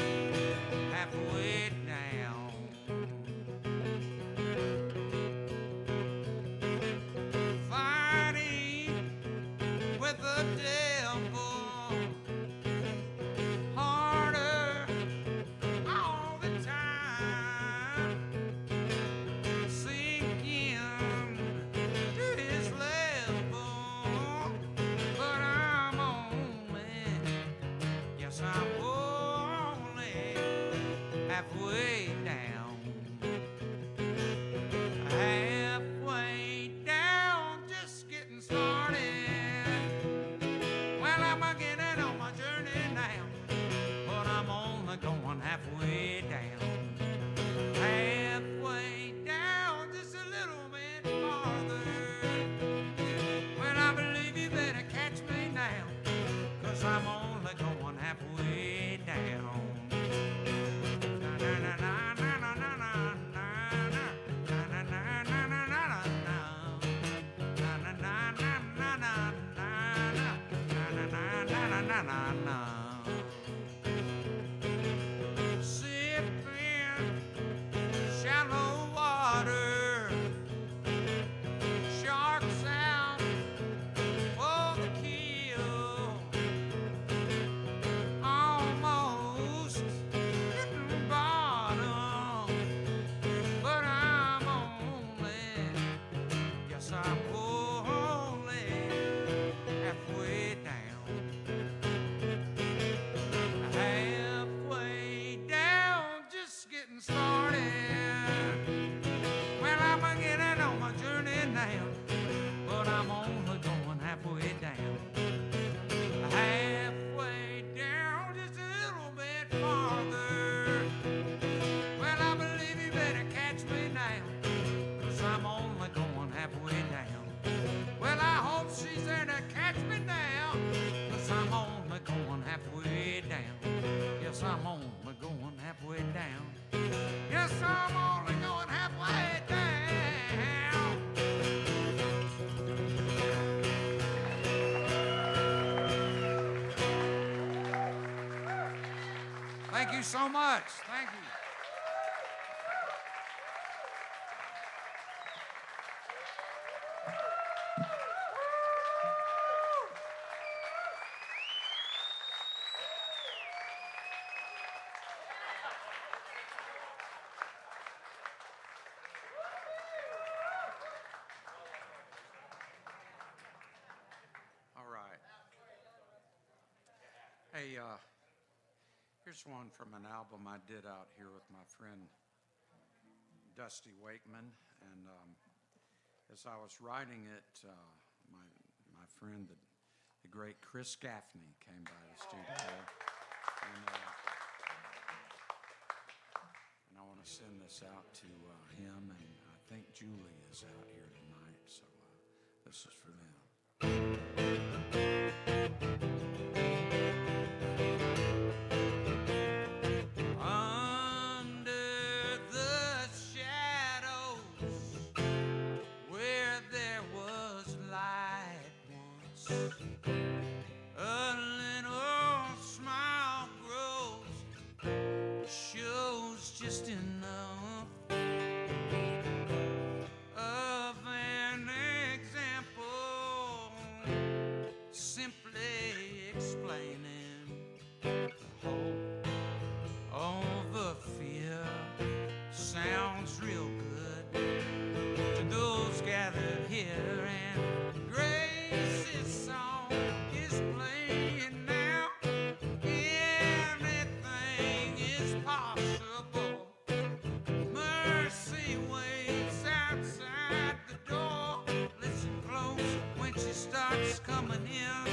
halfway down. Halfway down, just getting started. Well, I'm getting on my journey now, but I'm only going halfway down. Halfway down, just a little bit farther. Well, I believe you better catch me now, 'cause I'm only going halfway down. Sipping shallow water, sharks out for the kill, almost hitting bottom, but I'm only, yes I'm only halfway down. Halfway down, just getting started. Well, I'm getting on my journey now, but I'm only going halfway down. Halfway down, just a little bit farther. Well, I believe you better catch me now, 'cause I'm only going halfway down. Well, I hope she's there to catch me now, 'cause I'm only going halfway down. Yes, I'm only going halfway down. Yes, I'm only going halfway down. Thank you so much. Thank you. All right. Hey, here's one from an album I did out here with my friend Dusty Wakeman, and as I was writing it, my friend, the great Chris Gaffney, came by the studio, and I want to send this out to him, and I think Julie is out here tonight, so this is for them. Under the shadows where there was light once, a little smile grows, shows just enough of an example, simply explaining the hope over fear. Sounds real good to those gathered here, and Grace's song is playing now. Anything is possible. Mercy waits outside the door. Listen close when she starts coming in.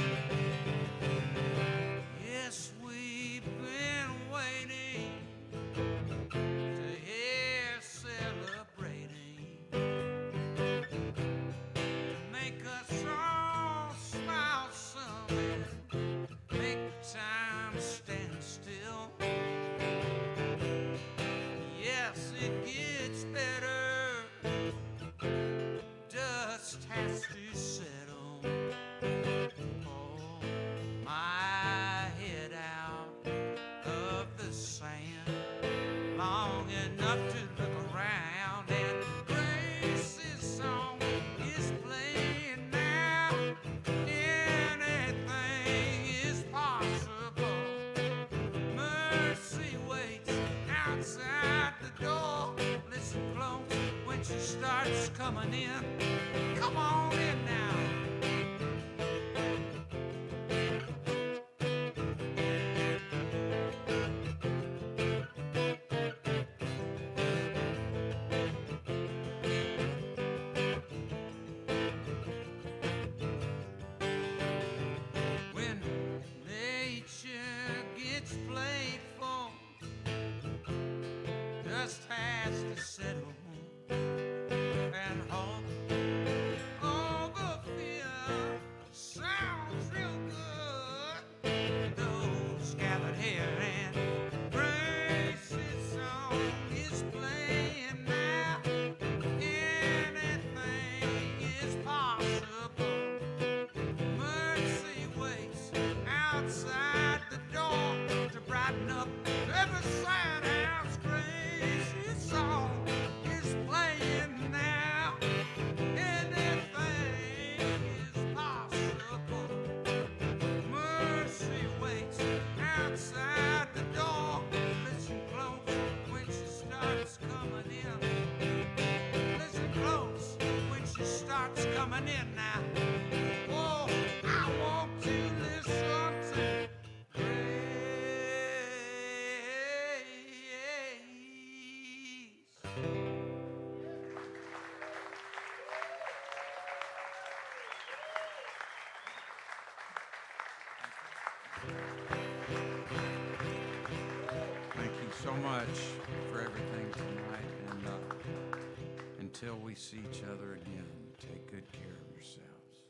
Yes, we've been waiting to hear celebrating, make us all smile some and make time stand still. Yes, it gets better, dust has to settle. Oh, my head out of the sand long enough to look around, and Grace's song is playing now. Anything is possible. Mercy waits outside the door. Listen close when she starts coming in. Come on in now. settle and hope over fear sounds real good. Those gathered here and praise His song is playing now. Anything is possible. Mercy waits outside the door to brighten up every sad house. Grace His song is playing now. Anything is possible. Mercy waits outside the door. Listen close when she starts coming in. Listen close when she starts coming in now. Oh, I want to listen to grace. Thank you so much for everything tonight, and until we see each other again, take good care of yourselves.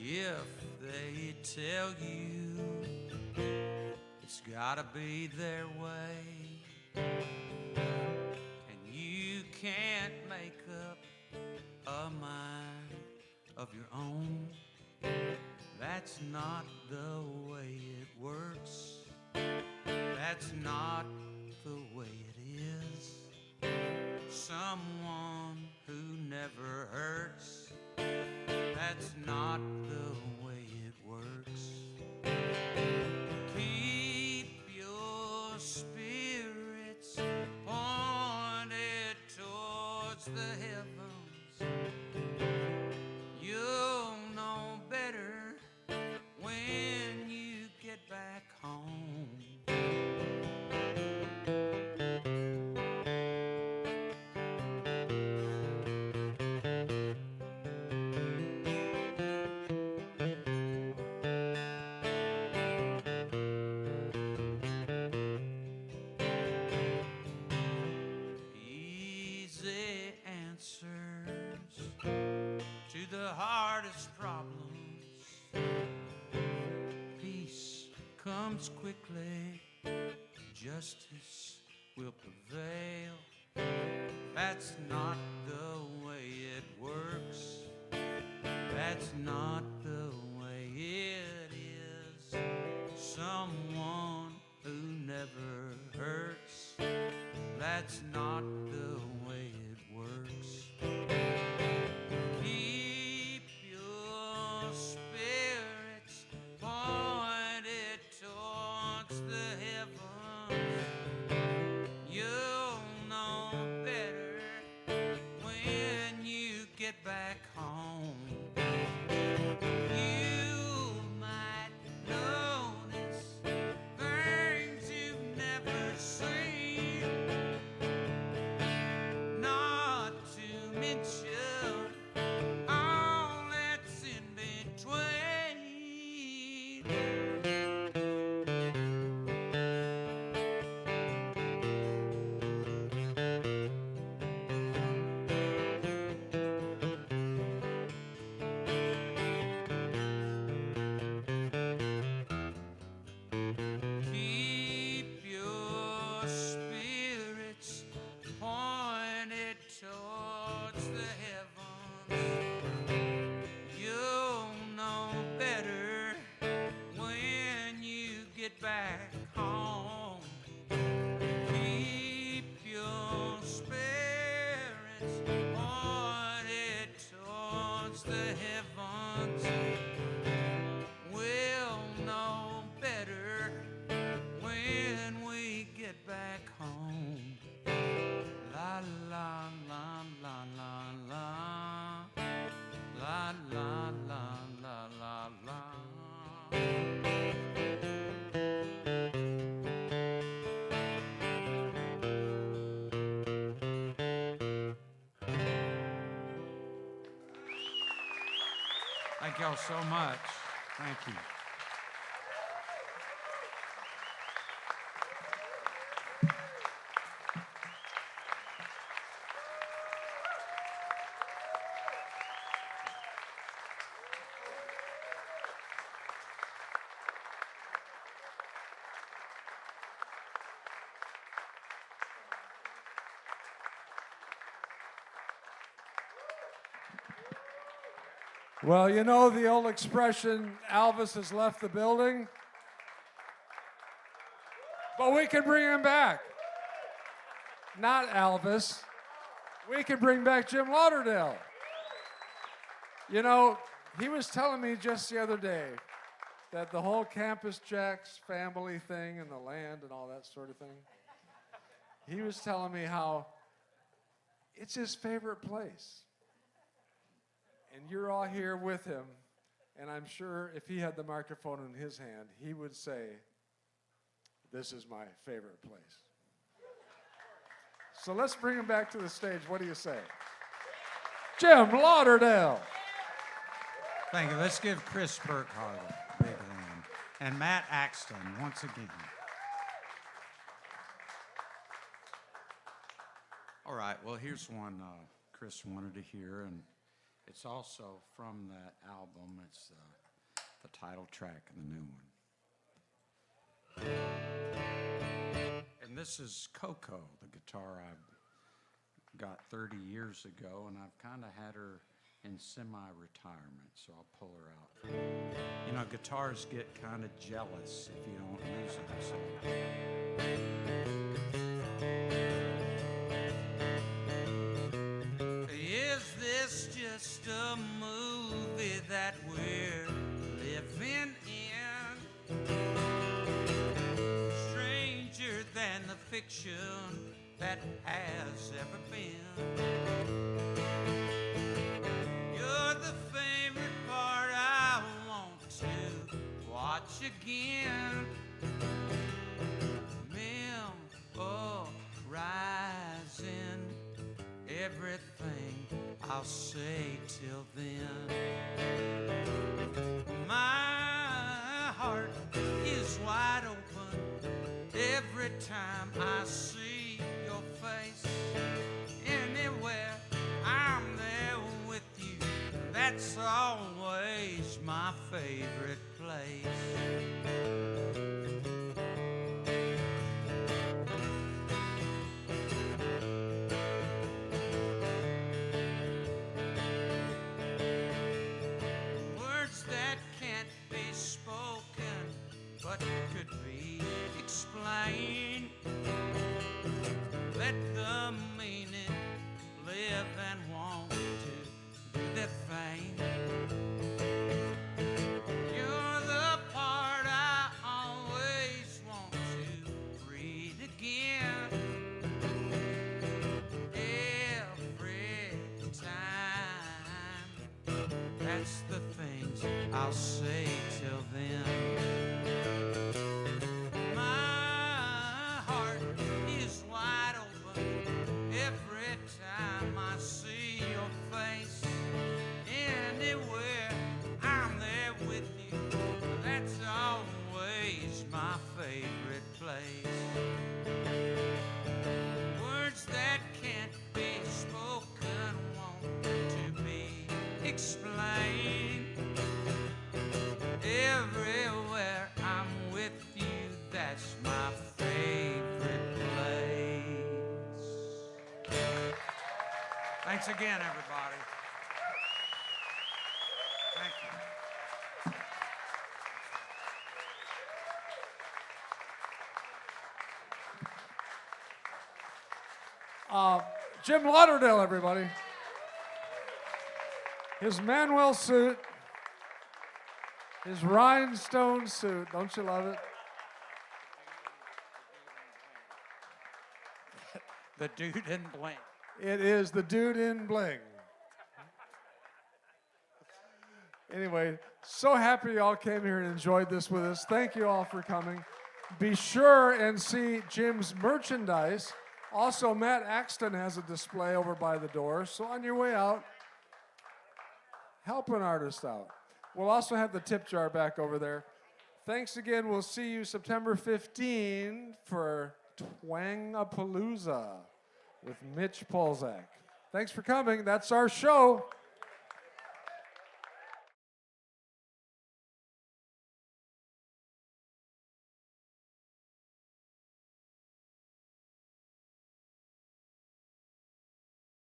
If they tell you it's gotta be their way, and you can't make up a mind of your own, that's not the way it works. That's not the way it is. Someone who never hurts, that's not the way it works. Keep your spirits pointed towards the heavens. You'll know better when you get back home. Easy answers to the hardest problems. Peace comes quickly, justice will prevail. That's not the way it works. That's not the way it is. Someone who never hurts, that's not the way it works. Keep your spirits pointed towards the heavens. You'll know better when you get back home. You might notice things you've never seen, not to mention all that's in between. Thank y'all so much. Thank you. Well, you know the old expression, Elvis has left the building, but we can bring him back. Not Elvis. We can bring back Jim Lauderdale. You know, he was telling me just the other day that the whole Campus JAX family thing and the land and all that sort of thing, he was telling me how it's his favorite place. And you're all here with him, and I'm sure if he had the microphone in his hand, he would say, this is my favorite place. So let's bring him back to the stage. What do you say? Jim Lauderdale. Thank you. Let's give Chris Burkhart a big hand. And Matt Axton, once again. All right, well, here's one Chris wanted to hear, and it's also from that album. It's the title track of the new one. And this is Coco, the guitar I got 30 years ago, and I've kind of had her in semi-retirement, so I'll pull her out. You know, guitars get kind of jealous if you don't use them, so. Is this just a movie that we're living in? Stranger than the fiction that has ever been. You're the favorite part I want to watch again. Memorizing everything I'll say till then. My heart is wide open every time I see your face. Anywhere I'm there with you, that's always my favorite place. But could be explained. Let the meaning live and want to do their thing. You're the part I always want to read again. Every time. That's the things I'll say till then. Words that can't be spoken want to be explained. Everywhere I'm with you, that's my favorite place. Thanks again, everybody. Thank you. Jim Lauderdale, everybody. His Manuel suit, his rhinestone suit. Don't you love it? The dude in bling. It is the dude in bling. Anyway, so happy you all came here and enjoyed this with us. Thank you all for coming. Be sure and see Jim's merchandise. Also, Matt Axton has a display over by the door, so on your way out, help an artist out. We'll also have the tip jar back over there. Thanks again. We'll see you September 15 for Twangapalooza with Mitch Polzak. Thanks for coming. That's our show.